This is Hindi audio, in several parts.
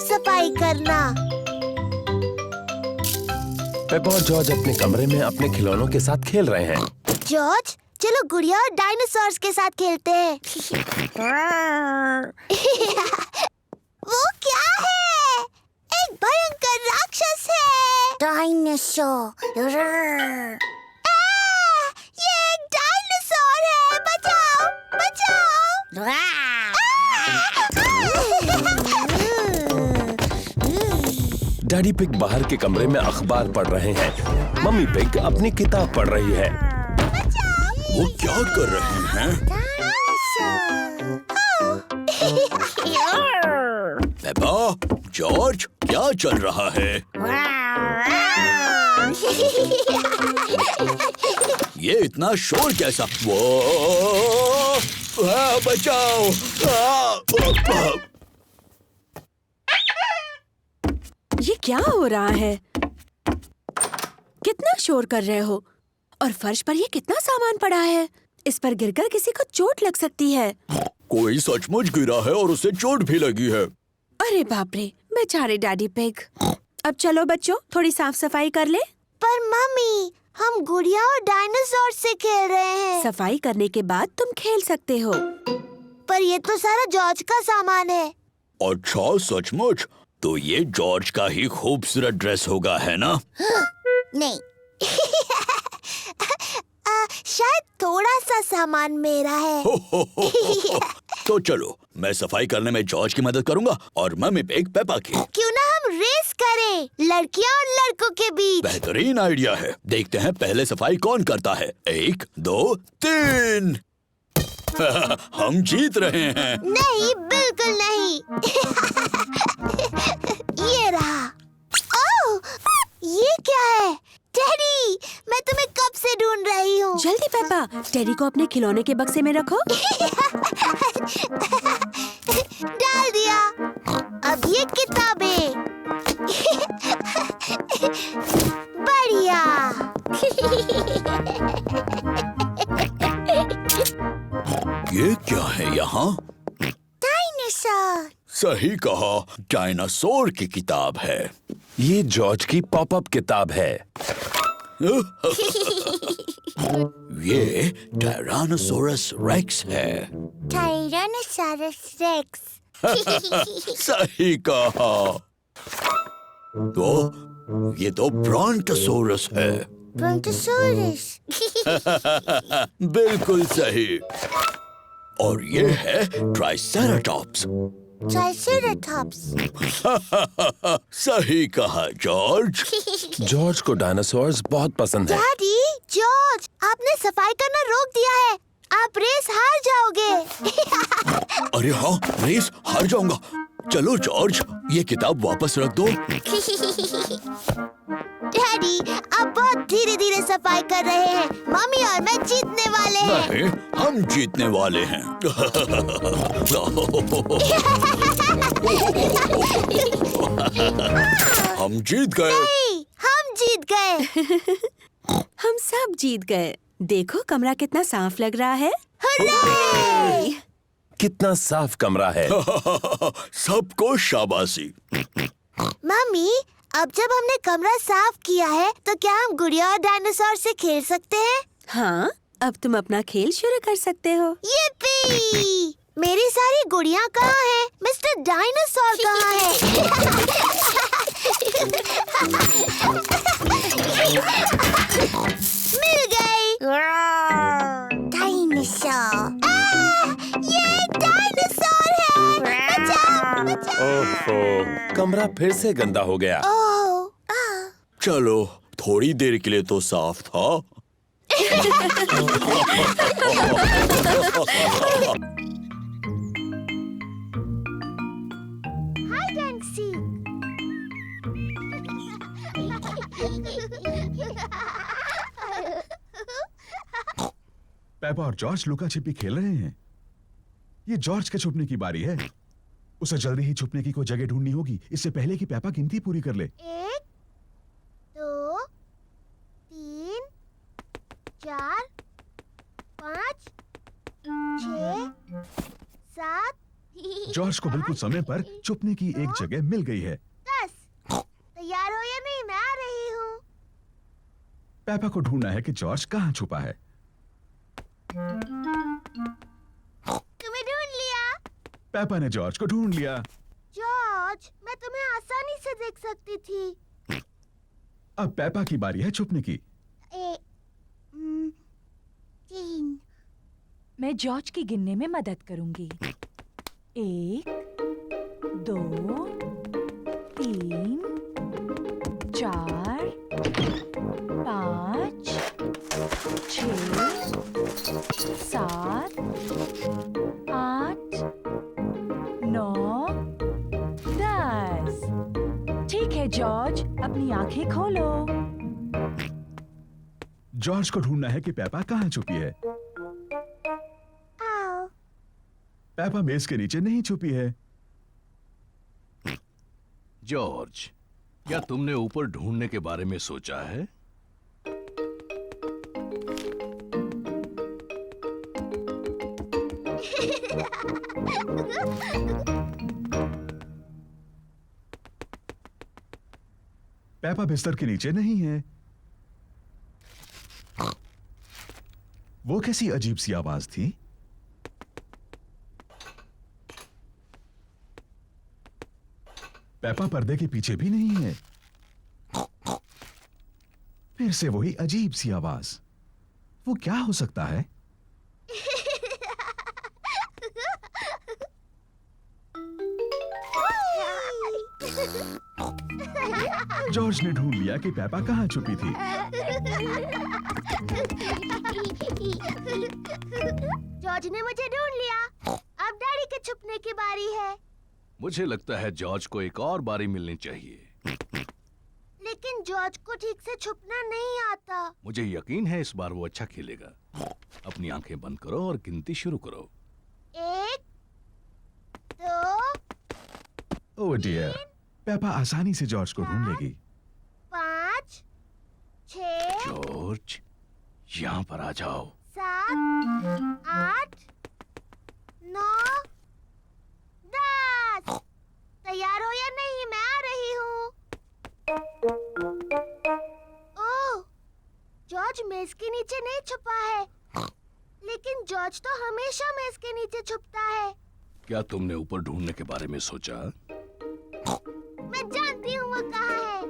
सफाई करना। पेपा और जॉर्ज अपने कमरे में अपने खिलौनों के साथ खेल रहे हैं। जॉर्ज, चलो गुड़िया और डायनासोर्स के साथ खेलते हैं। वो क्या है? एक भयंकर राक्षस है। डायनासोर। ये एक डायनासोर है। बचाओ, बचाओ। डैडी पिग बाहर के कमरे में अखबार पढ़ रहे हैं। मम्मी पिग अपनी किताब पढ़ रही है। वो क्या कर रहे हैं? पेपा, जॉर्ज, क्या चल रहा है? ये इतना शोर कैसा? वो बचाओ! ये क्या हो रहा है? कितना शोर कर रहे हो? और फर्श पर ये कितना सामान पड़ा है? इस पर गिरकर किसी को चोट लग सकती है। कोई सचमुच गिरा है और उसे चोट भी लगी है। अरे बाप रे, बेचारे डैडी पिग। अब चलो बच्चों, थोड़ी साफ सफाई कर ले। पर मम्मी, हम गुड़िया और डायनासोर से खेल रहे हैं। सफाई करने के बाद तुम खेल सकते हो। पर ये तो सारा जॉर्ज का सामान है। अच्छा, सचमुच? तो ये जॉर्ज का ही खूबसूरत ड्रेस होगा, है ना? नहीं। शायद थोड़ा सा सामान मेरा है। तो चलो, मैं सफाई करने में जॉर्ज की मदद करूंगा और मम्मी पिग पेपा की। क्यों ना हम रेस करें, लड़कियां और लड़कों के बीच। बेहतरीन आइडिया है। देखते हैं पहले सफाई कौन करता है। 1, 2, 3। हम जीत रहे हैं। नहीं, बिल्कुल नहीं। ये रहा। ओह, ये क्या है? टेडी, मैं तुम्हें कब से ढूंढ रही हूँ। जल्दी पेपा, टेडी को अपने खिलौने के बक्से में रखो। डाल दिया। अब ये किताबें। बढ़िया। ये क्या है यहाँ? डायनासोर। सही कहा, डायनासोर की किताब है। ये जॉर्ज की पॉपअप किताब है। ये टायरानोसोरस रेक्स है। Tyrannosaurus rex. सही कहा। तो ये तो ब्रॉन्टोसोरस है। ब्रॉन्टोसोरस। बिल्कुल सही। और ये है ट्राइसेराटॉप्स। ट्राइसेराटॉप्स। सही कहा जॉर्ज। जॉर्ज को डायनासोर्स बहुत पसंद है। डैडी, जॉर्ज, आपने सफाई करना रोक दिया है। आप रेस हार जाओगे। अरे हाँ, रेस हार जाऊंगा। चलो जॉर्ज, ये किताब वापस रख दो। डैडी, आप बहुत धीरे धीरे सफाई कर रहे हैं। मम्मी और मैं जीतने वाले हैं। नहीं, हम जीतने वाले हैं। हम जीत गए। नहीं, हम जीत गए। हम सब जीत गए। देखो कमरा कितना साफ लग रहा है। हुर्रे! कितना साफ कमरा है। सबको शाबाशी। मम्मी, अब जब हमने कमरा साफ किया है, तो क्या हम गुड़िया और डायनासोर से खेल सकते हैं? हाँ, अब तुम अपना खेल शुरू कर सकते हो। yippee! मेरी सारी गुड़िया कहाँ हैं? मिस्टर डायनासोर कहाँ है? मिल गई। डायनासोर। ये एक डायनासोर है। बचाओ, बचाओ। ओहो, कमरा फिर से गंदा हो गया। ओह, चलो, थोड़ी देर के लिए तो साफ था। Hide and seek. पेपा और जॉर्ज लुका छिपी खेल रहे हैं। ये जॉर्ज के छुपने की बारी है। उसे जल्दी ही छुपने की कोई जगह ढूंढनी होगी, इससे पहले कि पेपा गिनती पूरी कर ले। 1, 2, 3, 4, 5, 6, 7, जॉर्ज को बिल्कुल समय पर छुपने की एक जगह मिल गई है। 10। तैयार हो या नहीं? मैं आ रही हूँ। पेपा को ढूंढना है कि जॉर्ज कहाँ छुपा है। तुम्हें ढूंढ लिया। पेपा ने जॉर्ज को ढूंढ लिया। जॉर्ज, मैं तुम्हें आसानी से देख सकती थी। अब पेपा की बारी है छुपने की। 3। मैं जॉर्ज की गिनने में मदद करूंगी। 1, 2, 3, 4, 5, 6, 7, 8, 9, 10। ठीक है जॉर्ज, अपनी आंखें खोलो। जॉर्ज को ढूंढना है कि पेपा कहाँ छुपी है। आओ। पेपा मेज के नीचे नहीं छुपी है। जॉर्ज, क्या तुमने ऊपर ढूंढने के बारे में सोचा है? पेपा बिस्तर के नीचे नहीं है। वो कैसी अजीब सी आवाज थी? पेपा पर्दे के पीछे भी नहीं है। फिर से वही अजीब सी आवाज। वो क्या हो सकता है? जॉर्ज ने ढूंढ लिया कि पेपा कहाँ छुपी थी। जॉर्ज ने मुझे ढूंढ लिया। अब डैडी के छुपने की बारी है। मुझे लगता है जॉर्ज को एक और बारी मिलनी चाहिए। लेकिन जॉर्ज को ठीक से छुपना नहीं आता। मुझे यकीन है इस बार वो अच्छा खेलेगा। अपनी आंखें बंद करो और गिनती शुरू करो। 1, 2, ओह डियर, पेपा आसानी से जॉर्ज को ढूंढ लेगी। 5, 6, जॉर्ज, यहाँ पर आ जाओ। 7, 8, 9, 10। तैयार हो या नहीं? मैं आ रही हूँ। ओह, जॉर्ज मेज के नीचे नहीं छुपा है। लेकिन जॉर्ज तो हमेशा मेज के नीचे छुपता है। क्या तुमने ऊपर ढूंढने के बारे में सोचा? मैं जानती हूँ वो कहाँ है।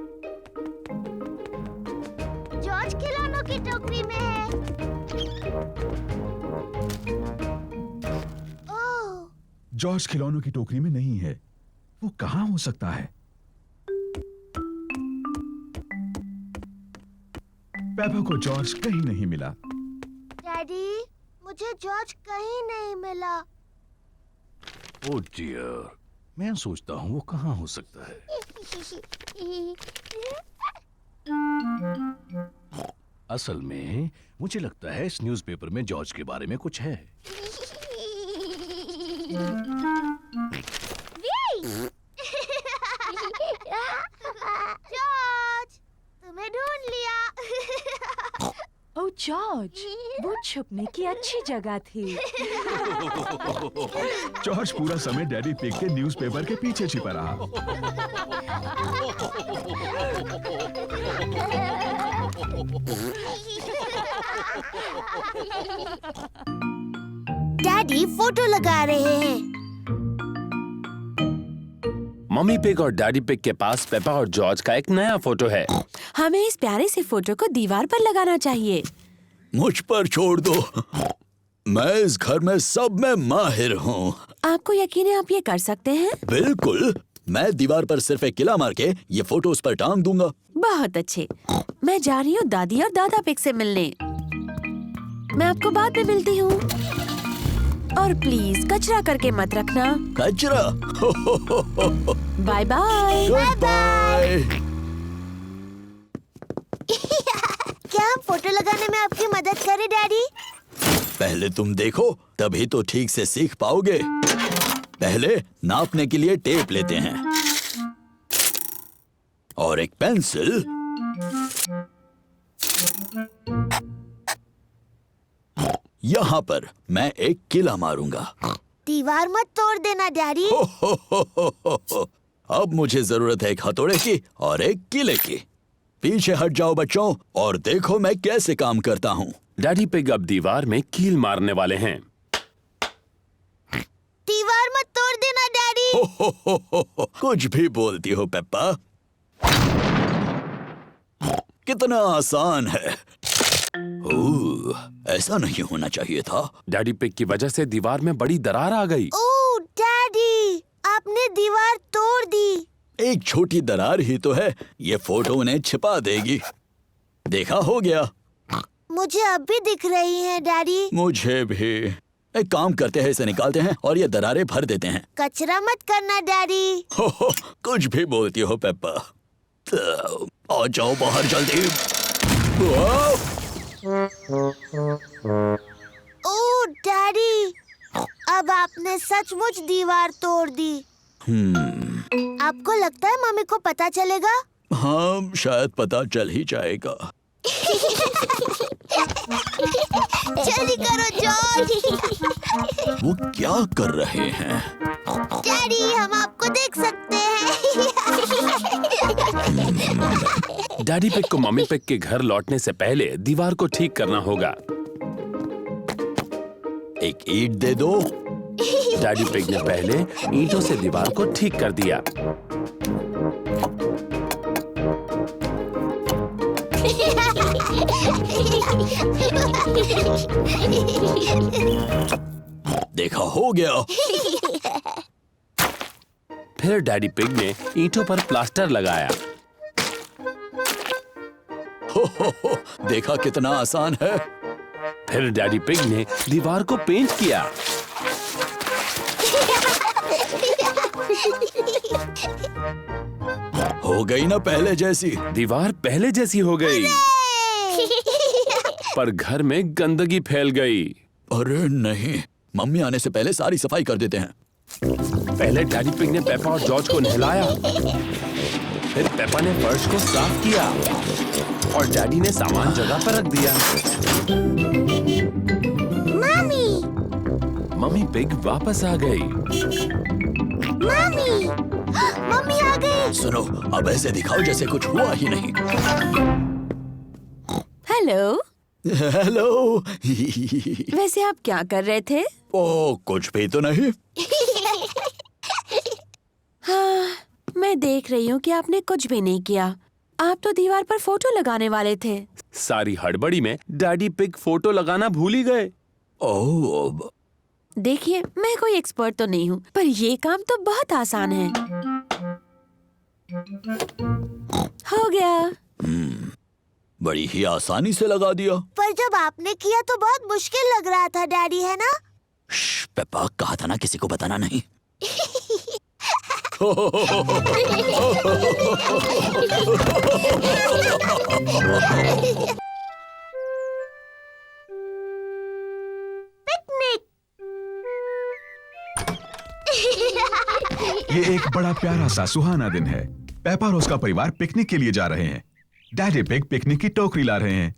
जॉर्ज खिलौनों की टोकरी में है। ओह, जॉर्ज खिलौनों की टोकरी में नहीं है। वो कहाँ हो सकता है? पेपा को जॉर्ज कहीं नहीं मिला। डैडी, मुझे जॉर्ज कहीं नहीं मिला। ओह डियर, मैं सोचता हूँ वो कहाँ हो सकता है। असल में मुझे लगता है इस न्यूज़पेपर में जॉर्ज के बारे में कुछ है। जॉर्ज, तुम्हें ढूंढ लिया। ओह जॉर्ज, वो छुपने की अच्छी जगह थी। जॉर्ज पूरा समय डैडी पिग के न्यूज़पेपर के पीछे छिपा रहा। डैडी फोटो लगा रहे हैं। मम्मी पिग और डैडी पिग के पास पेपा और जॉर्ज का एक नया फोटो है। हमें इस प्यारे से फोटो को दीवार पर लगाना चाहिए। मुझ पर छोड़ दो, मैं इस घर में सब में माहिर हूँ। आपको यकीन है आप ये कर सकते हैं? बिल्कुल, मैं दीवार पर सिर्फ एक किला मार के ये फोटो उस पर टांग दूंगा। बहुत अच्छे। मैं जा रही हूँ दादी और दादा पिग से मिलने। मैं आपको बाद में मिलती हूँ। और प्लीज कचरा करके मत रखना। कचरा? Bye bye. Goodbye. क्या हम फोटो लगाने में आपकी मदद करें डैडी? पहले तुम देखो, तभी तो ठीक से सीख पाओगे। पहले नापने के लिए टेप लेते हैं और एक पेंसिल। यहाँ पर मैं एक किला मारूंगा। दीवार मत तोड़ देना डैडी। अब मुझे जरूरत है एक हथौड़े की और एक कीले की। पीछे हट जाओ बच्चों और देखो मैं कैसे काम करता हूँ। डैडी पिग अब दीवार में कील मारने वाले हैं। दीवार मत तोड़ देना डैडी। कुछ भी बोलती हो पेप्पा। कितना आसान है। ऐसा नहीं होना चाहिए था। डैडी पिग की वजह से दीवार में बड़ी दरार आ गई। ओह डैडी, आपने दीवार तोड़ दी। एक छोटी दरार ही तो है, ये फोटो उन्हें छिपा देगी। देखा, हो गया। मुझे अब भी दिख रही हैं डैडी। मुझे भी। एक काम करते हैं, इसे निकालते हैं और ये दरारें भर देते हैं। कचरा मत करना डैडी। कुछ भी बोलती हो पेप्पा। तो, आ जाओ बाहर जल्दी। ओह डैडी, अब आपने सचमुच दीवार तोड़ दी। आपको लगता है मम्मी को पता चलेगा? हाँ, शायद पता चल ही जाएगा। जल्दी करो जॉर्ज। वो क्या कर रहे हैं? डैडी, हम आपको देख सकते हैं। डैडी पिग को मम्मी पिग के घर लौटने से पहले दीवार को ठीक करना होगा। एक ईंट दे दो। डैडी पिग ने पहले ईंटों से दीवार को ठीक कर दिया। देखा, हो गया। फिर डैडी पिग ने ईंटों पर प्लास्टर लगाया। देखा कितना आसान है। फिर डैडी पिग ने दीवार को पेंट किया। हो गई ना पहले जैसी। दीवार पहले जैसी हो गई, पर घर में गंदगी फैल गई। अरे नहीं, मम्मी आने से पहले सारी सफाई कर देते हैं। पहले डैडी पिग ने पेपा और जॉर्ज को नहलाया। फिर पेपा ने फर्श को साफ किया और डैडी ने सामान जगह पर रख दिया। मम्मी पिग वापस आ गई। मम्मी आ गई। सुनो, अब ऐसे दिखाओ जैसे कुछ हुआ ही नहीं। हेलो। हेलो। वैसे आप क्या कर रहे थे? ओ, कुछ भी तो नहीं। हाँ, मैं देख रही हूँ कि आपने कुछ भी नहीं किया। आप तो दीवार पर फोटो लगाने वाले थे। सारी हड़बड़ी में डैडी पिग फोटो लगाना भूल ही गए। ओह, देखिए, मैं कोई एक्सपर्ट तो नहीं हूँ, पर ये काम तो बहुत आसान है। हो गया। बड़ी ही आसानी से लगा दिया। पर जब आपने किया तो बहुत मुश्किल लग रहा था डैडी, है ना? पेप्पा, कहा था ना किसी को बताना नहीं। पिकनिक। ये एक बड़ा प्यारा सा सुहाना दिन है। पेपा और उसका परिवार पिकनिक के लिए जा रहे हैं। डैडी पिग पिकनिक की टोकरी ला रहे हैं।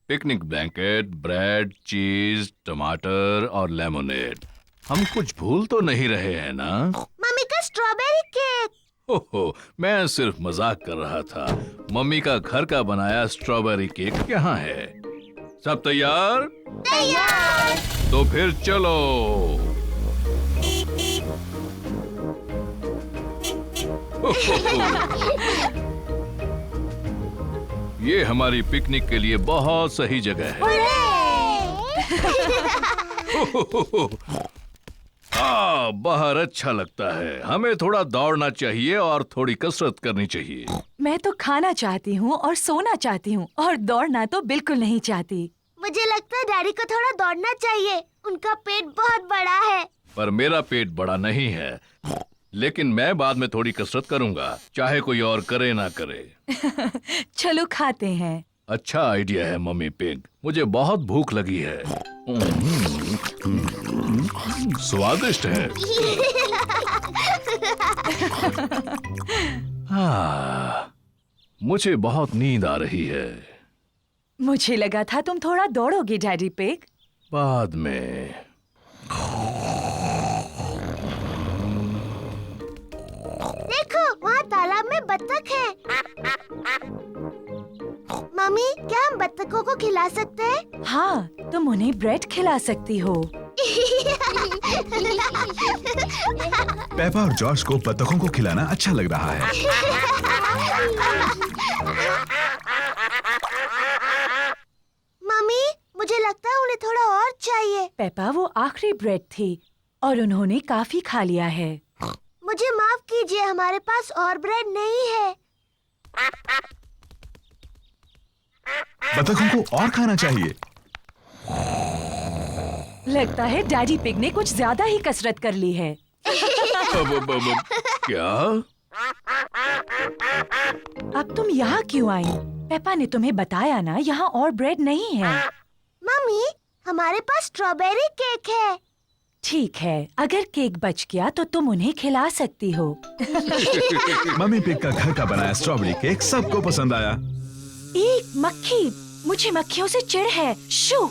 पिकनिक ब्लैंकेट, ब्रेड, चीज, टमाटर और लेमोनेड। हम कुछ भूल तो नहीं रहे हैं ना? मम्मी का स्ट्रॉबेरी केक। ओहो, मैं सिर्फ मजाक कर रहा था। मम्मी का घर का बनाया स्ट्रॉबेरी केक यहाँ है। सब तैयार? तैयार। तो फिर चलो। ये हमारी पिकनिक के लिए बहुत सही जगह है। बाहर अच्छा लगता है। हमें थोड़ा दौड़ना चाहिए और थोड़ी कसरत करनी चाहिए। मैं तो खाना चाहती हूँ और सोना चाहती हूँ, और दौड़ना तो बिल्कुल नहीं चाहती। मुझे लगता है डैडी को थोड़ा दौड़ना चाहिए। उनका पेट बहुत बड़ा है। पर मेरा पेट बड़ा नहीं है। लेकिन मैं बाद में थोड़ी कसरत करूंगा, चाहे कोई और करे ना करे। चलो खाते हैं। अच्छा आइडिया है मम्मी पिग। मुझे बहुत भूख लगी है। स्वादिष्ट है। मुझे बहुत नींद आ रही है। मुझे लगा था तुम थोड़ा दौड़ोगे डैडी पिग। बाद में। बत्तख हैं। मम्मी, क्या हम बत्तखों को खिला सकते हैं? हाँ, तुम उन्हें ब्रेड खिला सकती हो। पेपा और जॉर्ज को बतखों को खिलाना अच्छा लग रहा है। मम्मी, मुझे लगता है उन्हें थोड़ा और चाहिए। पेपा, वो आखिरी ब्रेड थी और उन्होंने काफी खा लिया है। मुझे माफ कीजिए, हमारे पास और ब्रेड नहीं है। बतखों को और खाना चाहिए। लगता है डैडी पिग ने कुछ ज्यादा ही कसरत कर ली है। क्या? अब तुम यहाँ क्यों आई? पेपा ने तुम्हें बताया ना, यहाँ और ब्रेड नहीं है। मम्मी, हमारे पास स्ट्रॉबेरी केक है। ठीक है, अगर केक बच गया तो तुम उन्हें खिला सकती हो। मम्मी पिग का घर का बनाया स्ट्रॉबेरी केक सबको पसंद आया। एक मक्खी, मुझे मक्खियों से चिढ़ है। शू!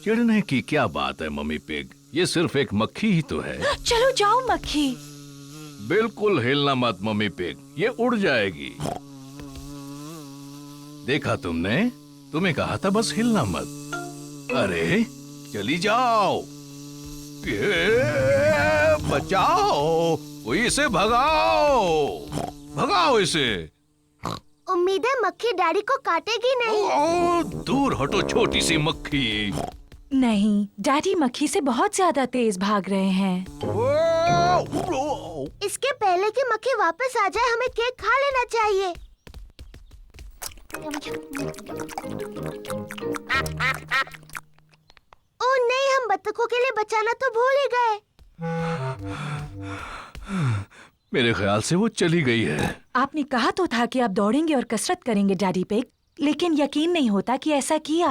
चिढ़ने की क्या बात है मम्मी पिग, ये सिर्फ एक मक्खी ही तो है। चलो जाओ मक्खी। बिल्कुल हिलना मत मम्मी पिग, ये उड़ जाएगी। देखा तुमने? तुम्हें कहा था बस हिलना मत। अरे चली जाओ। ये बचाओ, कोई इसे भगाओ, भगाओ इसे। उम्मीद है मक्खी डैडी को काटेगी नहीं। ओ, दूर हटो छोटी सी मक्खी। नहीं, डैडी मक्खी से बहुत ज्यादा तेज भाग रहे हैं। इसके पहले कि मक्खी वापस आ जाए, हमें केक खा लेना चाहिए। ओह नहीं, हम बत्तखों के लिए बचाना तो भूल ही गए। मेरे ख्याल से वो चली गई है। आपने कहा तो था कि आप दौड़ेंगे और कसरत करेंगे डैडी पिग, लेकिन यकीन नहीं होता कि ऐसा किया।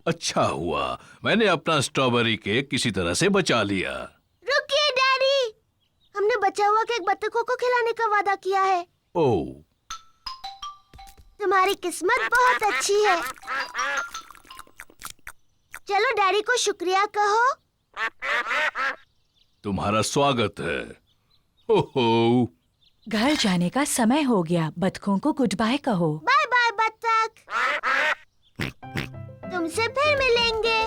अच्छा हुआ मैंने अपना स्ट्रॉबेरी केक किसी तरह से बचा लिया। रुकिए डैडी, हमने बचा हुआ केक बत्तखों को खिलाने का वादा किया है। ओह, तुम्हारी किस्मत बहुत अच्छी है। चलो डैडी को शुक्रिया कहो। तुम्हारा स्वागत है। ओहो, घर जाने का समय हो गया, बतखों को गुड बाय कहो। बाय बाय बत्तख, तुमसे फिर मिलेंगे।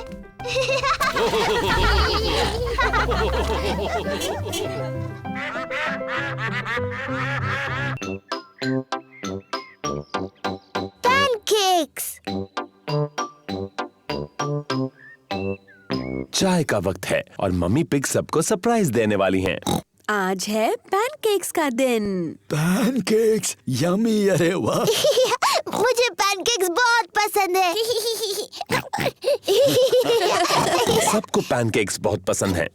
पैनकेक्स। चाय का वक्त है और मम्मी पिग सबको सरप्राइज देने वाली हैं। आज है पैनकेक्स का दिन। पैनकेक्स यम्मी, अरे वाह। मुझे पैनकेक्स बहुत पसंद है। सबको पैनकेक्स बहुत पसंद हैं।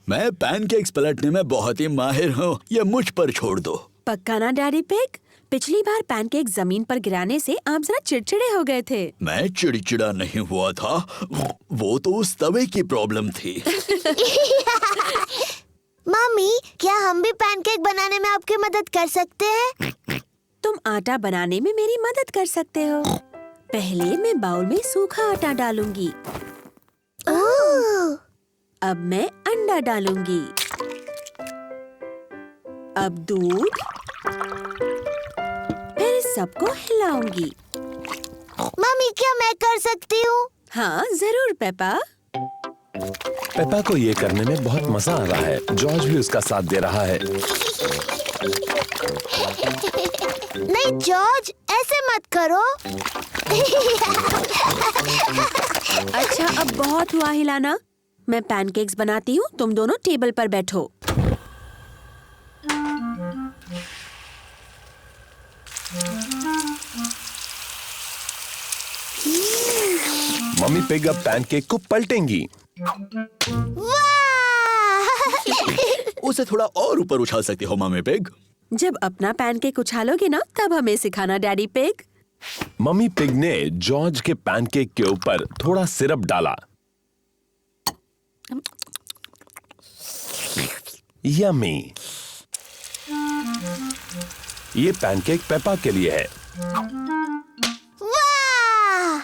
मैं पैनकेक्स पलटने में बहुत ही माहिर हूँ, ये मुझ पर छोड़ दो। पक्का ना डैडी पिग? पिछली बार पैनकेक जमीन पर गिराने से आप जरा चिड़चिड़े हो गए थे। मैं चिड़चिड़ा नहीं हुआ था, वो तो उस तवे की प्रॉब्लम थी। मम्मी, क्या हम भी पैनकेक बनाने में आपकी मदद कर सकते हैं? तुम आटा बनाने में मेरी मदद कर सकते हो। पहले मैं बाउल में सूखा आटा डालूंगी। ओह, अब मैं अंडा डालूंगी। अब दूध, फिर सबको हिलाऊंगी। मम्मी, क्या मैं कर सकती हूँ? हाँ जरूर पेपा। पेपा को ये करने में बहुत मजा आ रहा है। जॉर्ज भी उसका साथ दे रहा है। नहीं जॉर्ज, ऐसे मत करो। अच्छा अब बहुत हुआ हिलाना। मैं पैनकेक्स बनाती हूँ, तुम दोनों टेबल पर बैठो। मम्मी पिग अब पैनकेक को पलटेंगी। वाह! उसे थोड़ा और ऊपर उछाल सकती हो मम्मी पिग। जब अपना पैनकेक उछालोगे ना, तब हमें सिखाना डैडी पिग। मम्मी पिग ने जॉर्ज के पैनकेक के ऊपर थोड़ा सिरप डाला। यम्मी। ये पैनकेक पेपा के लिए है। वाह!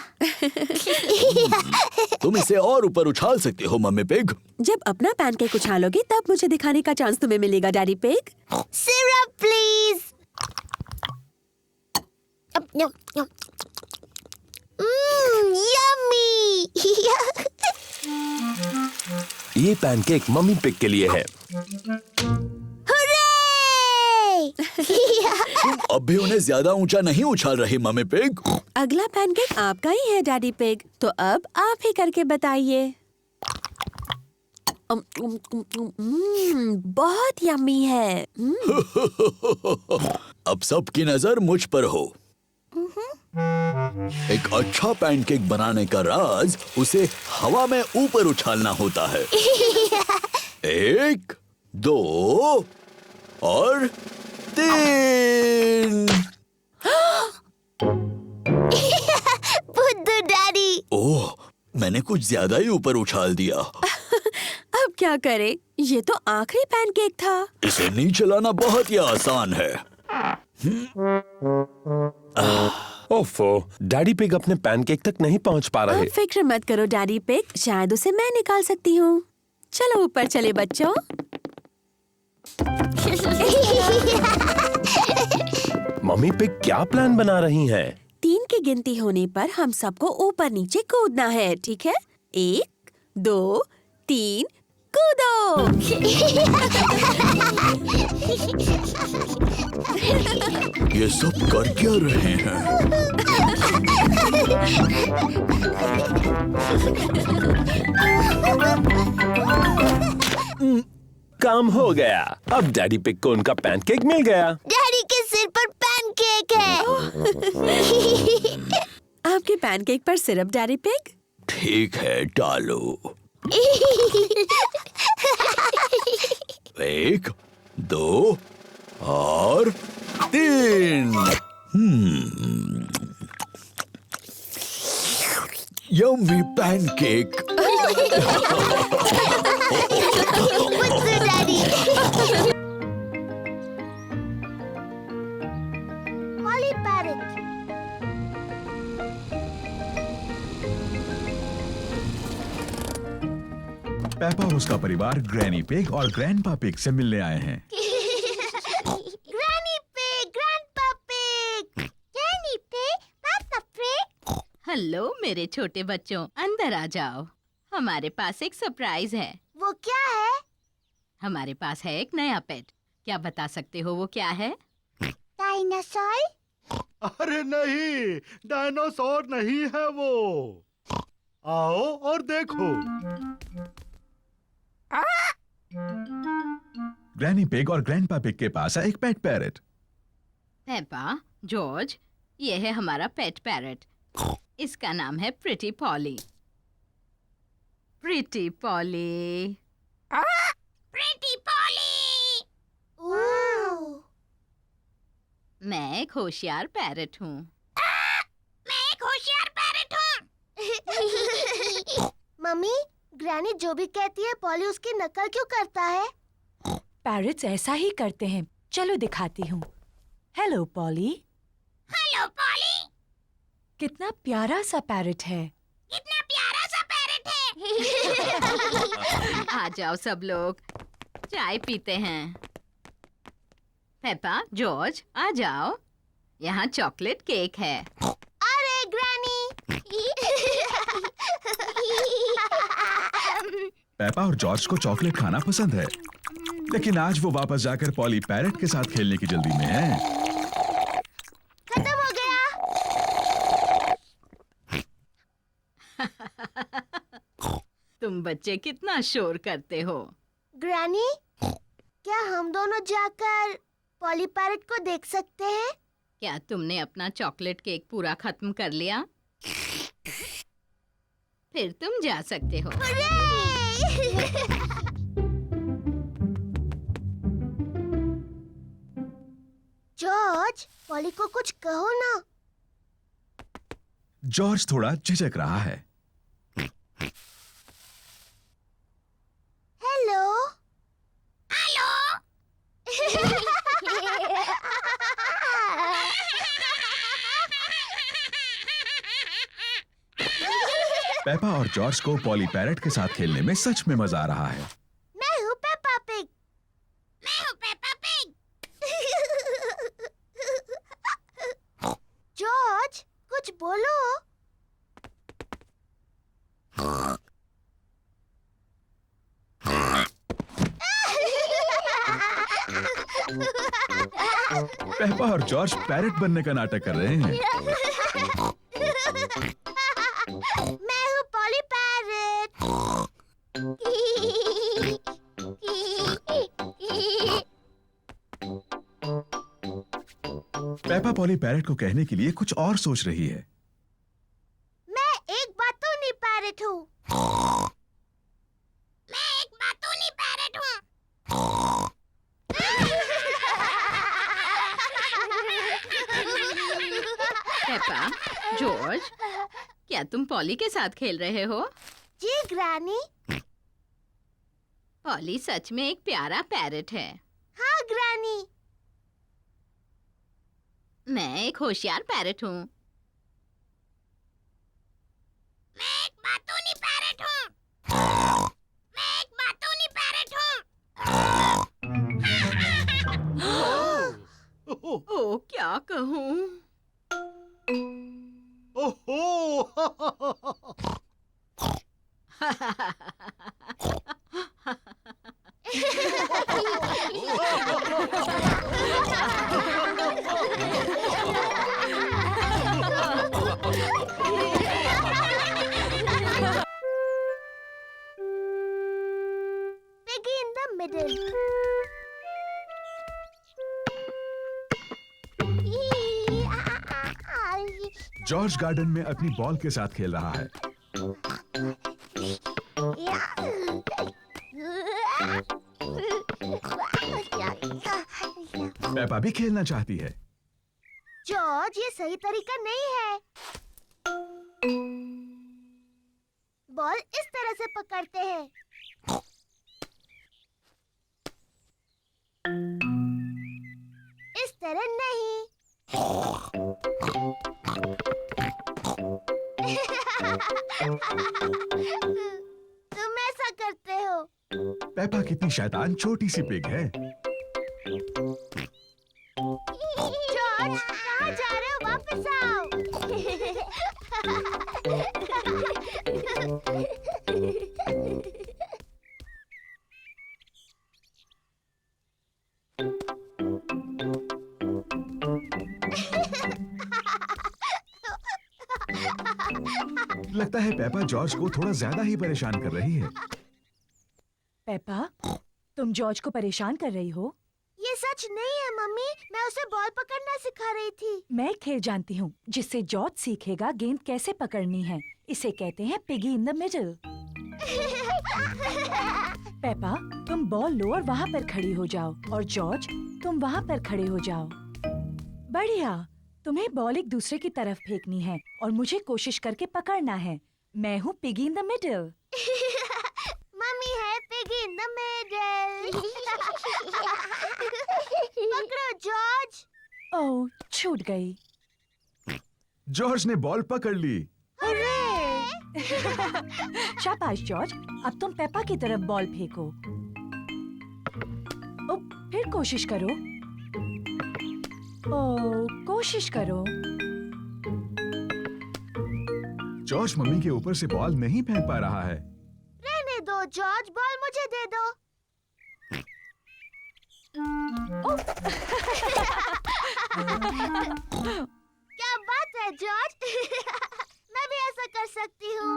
तुम इसे और ऊपर उछाल सकते हो मम्मी पिग। जब अपना पैनकेक उछालोगी तब मुझे दिखाने का चांस तुम्हें मिलेगा daddy pig. Syrup please. Yummy. ये पैनकेक मम्मी पिग के लिए है। तुम अब भी उन्हें ज्यादा ऊंचा नहीं उछाल रही मम्मी पिग। अगला पैनकेक आपका ही है डैडी पिग, तो अब आप ही करके बताइए। बहुत यम्मी है। अब सबकी नजर मुझ पर हो। एक अच्छा पैनकेक बनाने का राज उसे हवा में ऊपर उछालना होता है। 1, 2 और 3। बुद्धू डैडी। ओह, मैंने कुछ ज्यादा ही ऊपर उछाल दिया। अब क्या करें? ये तो आखिरी पैनकेक था। इसे नीचे लाना बहुत ही आसान है। ओफो, डैडी पिग अपने पैनकेक तक नहीं पहुंच पा रहे। आप फिक्र मत करो डैडी पिग, शायद उसे मैं निकाल सकती हूँ। चलो ऊपर चले बच्चों। मम्मी पिग क्या प्लान बना रही हैं? 3 की गिनती होने पर हम सबको ऊपर नीचे कूदना है, ठीक है? 1, 2, 3, कूदो। ये सब कर क्या रहे हैं? काम हो गया। अब डैडी पिग को उनका पैनकेक मिल गया। डैडी के सिर पर पैनकेक है। आपके पैनकेक पर सिरप डैडी पिग? ठीक है, डालो। 1, 2 और 3। Yummy pancake. बुद्धू डैडी। Poly parrot. पेपा और उसका परिवार ग्रैनी पिग और ग्रैंडपा पिग से मिलने आए हैं। Granny pig, grandpa pig, granny pig, पापा पिग। हेलो मेरे छोटे बच्चों, अंदर आ जाओ। हमारे पास एक सरप्राइज है। वो क्या है? हमारे पास है एक नया पेट। क्या बता सकते हो वो क्या है? डायनासोर? अरे नहीं, डायनासोर नहीं है वो। आओ और देखो। ग्रैनी पिग और ग्रैंडपा पिग के पास है एक पेट पैरट। पेपा, जॉर्ज, ये है हमारा पेट पैरट। इसका नाम है pretty Polly. Pretty Polly. Pretty Polly. Oh, मैं एक होशियार पैरट हूँ। मैं एक होशियार पैरट हूँ। मम्मी, ग्रैनी जो भी कहती है पॉली उसकी नकल क्यों करता है? पैरट्स ऐसा ही करते हैं। चलो दिखाती हूँ। Hello poly. Hello poly. कितना प्यारा सा पैरट है। कितना प्यारा सा पैरट है। आ जाओ सब लोग, चाय पीते हैं। पेपा, जॉर्ज, आ जाओ। यहाँ चॉकलेट केक है। अरे ग्रैनी। पेपा और जॉर्ज को चॉकलेट खाना पसंद है, लेकिन आज वो वापस जाकर पॉली पैरट के साथ खेलने की जल्दी में है। खत्म हो गया। तुम बच्चे कितना शोर करते हो। ग्रैनी, क्या हम दोनों जाकर पॉली पैरट को देख सकते हैं? क्या तुमने अपना चॉकलेट केक पूरा खत्म कर लिया? फिर तुम जा सकते हो। जॉर्ज, पॉली को कुछ कहो ना। जॉर्ज थोड़ा झिझक रहा है। हेलो। पेपा और जॉर्ज को पॉली पैरेट के साथ खेलने में सच में मजा आ रहा है। मैं हूँ पेपा पिग। मैं हूँ पेपा पिग। जॉर्ज, कुछ बोलो। पेपा और जॉर्ज पैरेट बनने का नाटक कर रहे हैं। मैं हूँ poly parrot. Peppa poly parrot को कहने के लिए कुछ और सोच रही है। मैं एक बातूनी पैरेट हूँ। मैं एक बातूनी पैरेट हूँ। पेपा, जॉर्ज, क्या तुम पॉली के साथ खेल रहे हो? जी ग्रैनी। पॉली सच में एक प्यारा पैरेट है। हाँ ग्रैनी। मैं एक होशियार पैरेट हूँ। मैं एक बातूनी पैरेट हूँ। मैं एक बातूनी पैरेट हूँ। ओ, क्या कहूँ? ओहो Piggy in the middle. George garden में अपनी बॉल के साथ खेल रहा है। पेपा भी खेलना चाहती है। जॉर्ज, ये सही तरीका नहीं है। बॉल इस तरह से पकड़ते हैं। इस तरह नहीं। तुम ऐसा करते हो। पेपा कितनी शैतान छोटी सी पिग है। जॉर्ज, कहाँ जा रहे हो? वापस आओ। लगता है पेपा जॉर्ज को थोड़ा ज्यादा ही परेशान कर रही है। पेपा, तुम जॉर्ज को परेशान कर रही हो? ये सच नहीं है मम्मी, मैं उसे बॉल पकड़ना सिखा रही थी। मैं एक खेल जानती हूँ जिससे जॉर्ज सीखेगा गेंद कैसे पकड़नी है। इसे कहते हैं piggy in the middle. Peppa, तुम बॉल लो और वहाँ पर खड़ी हो जाओ, और जॉर्ज तुम वहाँ पर खड़े हो जाओ। बढ़िया। तुम्हें बॉल एक दूसरे की तरफ फेंकनी है और मुझे कोशिश करके पकड़ना है। मैं हूँ piggy in the middle. Mummy है पिगी इन द मिडल। पकड़ो जॉर्ज। ओह, छूट गई। जॉर्ज ने बॉल पकड़ ली। शाबाश जॉर्ज, अब तुम पेपा की तरफ बॉल फेंको। ओ, फिर कोशिश करो। ओ, कोशिश करो। जॉर्ज मम्मी के ऊपर से बॉल नहीं फेंक पा रहा है। रहने दो जॉर्ज, बॉल मुझे दे दो। क्या बात है जॉर्ज। मैं भी ऐसा कर सकती हूँ।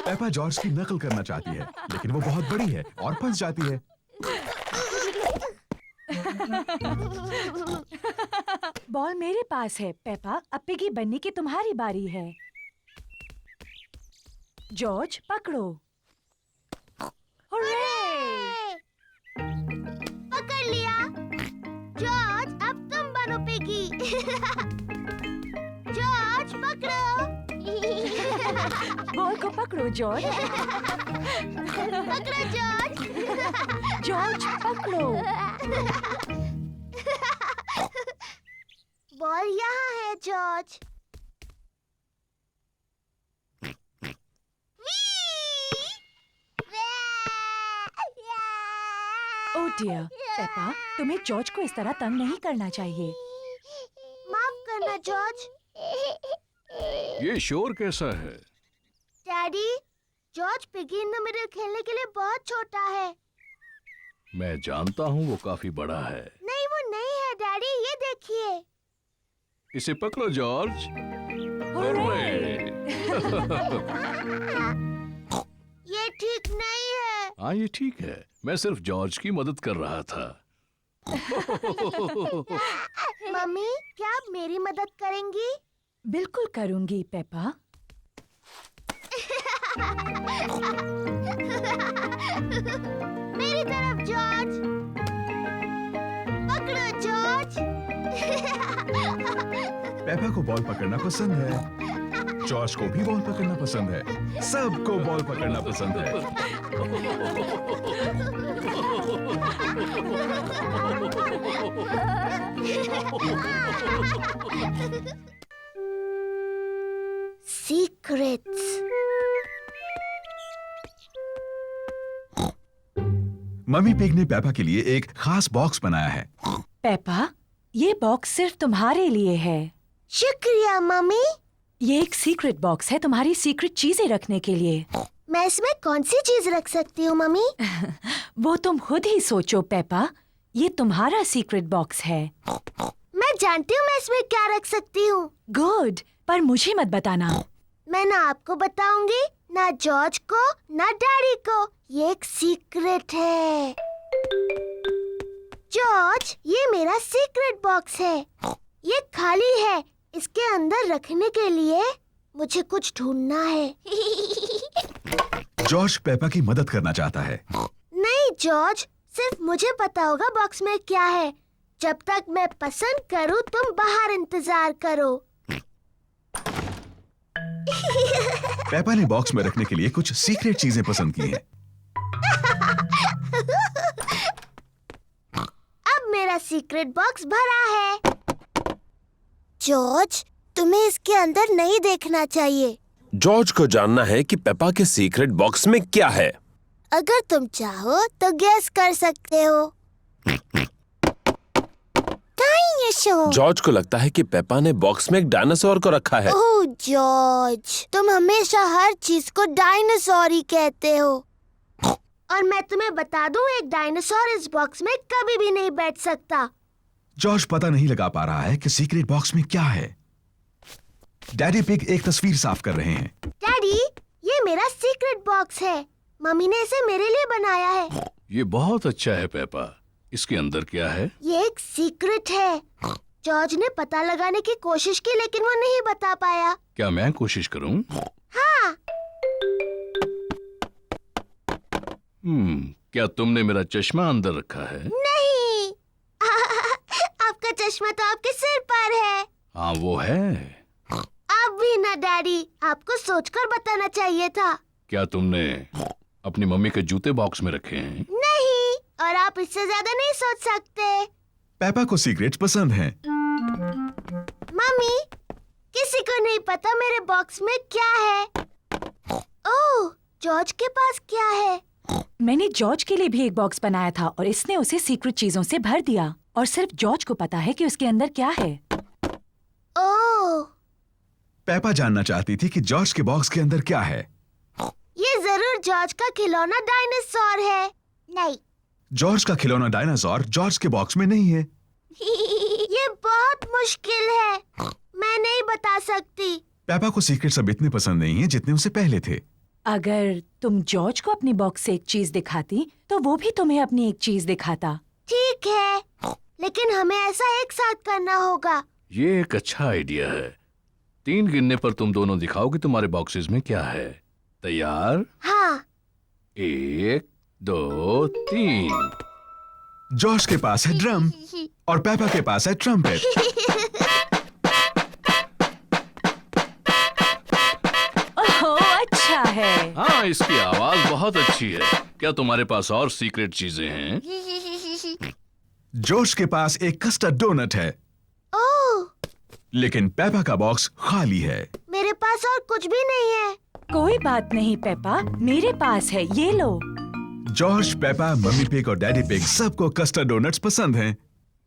पेपा जॉर्ज की नकल करना चाहती है, लेकिन वो बहुत बड़ी है और फंस जाती है। बॉल मेरे पास है पेपा, अब पिगी बनने की तुम्हारी बारी है। जॉर्ज पकड़ो। हुर्रे! पकड़ लिया। जॉर्ज, अब तुम बनो पिगी। जॉर्ज पकड़ो। बॉल को पकड़ो जॉर्ज। पकड़ो जॉर्ज। जॉर्ज पकड़ो। बॉल यहाँ है जॉर्ज। ओह डियर, पेपा, तुम्हें जॉर्ज को इस तरह तंग नहीं करना चाहिए। माफ करना जॉर्ज। ये शोर कैसा है? Daddy, George piggy in the middle खेलने के लिए बहुत छोटा है। मैं जानता हूँ वो काफी बड़ा है। नहीं, वो नहीं है डैडी, ये देखिए। इसे पकड़ो जॉर्ज। ये ठीक नहीं है। हाँ ये ठीक है, मैं सिर्फ जॉर्ज की मदद कर रहा था। मम्मी, क्या आप मेरी मदद करेंगी? बिल्कुल करूंगी पेपा। मेरी तरफ जॉर्ज। पकड़ो जॉर्ज। पेपा को बॉल पकड़ना पसंद है, जॉर्ज को भी बॉल पकड़ना पसंद है, सबको बॉल पकड़ना पसंद है। सीक्रेट्स। मम्मी पिग ने पेपा के लिए एक खास बॉक्स बनाया है। पेपा, ये बॉक्स सिर्फ तुम्हारे लिए है। शुक्रिया मम्मी। ये एक सीक्रेट बॉक्स है तुम्हारी सीक्रेट चीजें रखने के लिए। मैं इसमें कौन सी चीज रख सकती हूँ मम्मी? वो तुम खुद ही सोचो पेपा, ये तुम्हारा सीक्रेट बॉक्स है। मैं जानती हूँ मैं इसमें क्या रख सकती हूँ। गुड, पर मुझे मत बताना। मैं ना आपको बताऊंगी, ना जॉर्ज को, ना डैडी को। ये एक सीक्रेट है। जॉर्ज, ये मेरा सीक्रेट बॉक्स है। ये खाली है। इसके अंदर रखने के लिए मुझे कुछ ढूंढना है। जॉर्ज पेपा की मदद करना चाहता है। नहीं जॉर्ज, सिर्फ मुझे पता होगा बॉक्स में क्या है। जब तक मैं पसंद करूं, तुम बाहर इंतजार करो। पेपा ने बॉक्स में रखने के लिए कुछ सीक्रेट चीजें पसंद की हैं। अब मेरा सीक्रेट बॉक्स भरा है। जॉर्ज, तुम्हें इसके अंदर नहीं देखना चाहिए। जॉर्ज को जानना है कि पेपा के सीक्रेट बॉक्स में क्या है। अगर तुम चाहो तो गैस कर सकते हो। जॉर्ज को लगता है कि पेपा ने बॉक्स में एक डायनासोर को रखा है। ओह जॉर्ज, तुम हमेशा हर चीज को डायनासोर ही कहते हो। और मैं तुम्हें बता दूं, एक डायनासोर इस बॉक्स में कभी भी नहीं बैठ सकता। जॉर्ज पता नहीं लगा पा रहा है कि सीक्रेट बॉक्स में क्या है। डैडी पिग एक तस्वीर साफ कर रहे हैं। डैडी, ये मेरा सीक्रेट बॉक्स है। मम्मी ने इसे मेरे लिए बनाया है। ये बहुत अच्छा है पेपा। इसके अंदर क्या है? ये एक सीक्रेट है। जॉर्ज ने पता लगाने की कोशिश की, लेकिन वो नहीं बता पाया। क्या मैं कोशिश करूं? हाँ। क्या तुमने मेरा चश्मा अंदर रखा है? नहीं। आपका चश्मा तो आपके सिर पर है। हाँ वो है। अब भी ना डैडी, आपको सोचकर बताना चाहिए था। क्या तुमने अपनी मम्मी के जूते बॉक्स में रखे हैं? नहीं, और आप इससे ज्यादा नहीं सोच सकते। पेपा को सीक्रेट्स पसंद हैं। मम्मी, किसी को नहीं पता मेरे बॉक्स में क्या है। ओह, जॉर्ज के पास क्या है? मैंने जॉर्ज के लिए भी एक बॉक्स बनाया था और इसने उसे सीक्रेट चीजों से भर दिया और सिर्फ जॉर्ज को पता है कि उसके अंदर क्या है। ओह, पेपा जानना चाहती थी कि जॉर्ज के बॉक्स के अंदर क्या है। ये जरूर जॉर्ज का खिलौना डायनासोर है। नहीं। जॉर्ज का खिलौना डायनासोर जॉर्ज के बॉक्स में नहीं है। ये बहुत मुश्किल है, मैं नहीं बता सकती। पेपा को सीक्रेट्स अब इतने पसंद नहीं है जितने उसे पहले थे। अगर तुम जॉर्ज को अपनी बॉक्स से एक चीज दिखाती तो वो भी तुम्हें अपनी एक चीज दिखाता। ठीक है, लेकिन हमें ऐसा एक साथ करना होगा। ये एक अच्छा आइडिया है। 3 गिनने पर तुम दोनों दिखाओ कि तुम्हारे बॉक्सेस में क्या है। तैयार? हाँ। 1, 2, 3। जॉर्ज के पास है ड्रम और पेपा के पास है ट्रम्पेट। ओह, अच्छा है। हाँ, इसकी आवाज बहुत अच्छी है। क्या तुम्हारे पास और सीक्रेट चीजें हैं? जॉर्ज के पास एक कस्टर्ड डोनट है। ओह, लेकिन पेपा का बॉक्स खाली है। मेरे पास और कुछ भी नहीं है। कोई बात नहीं पेपा, मेरे पास है, ये लो। जॉर्ज, पेपा, मम्मी पिग और डैडी पिग सबको कस्टर्ड डोनट्स पसंद हैं।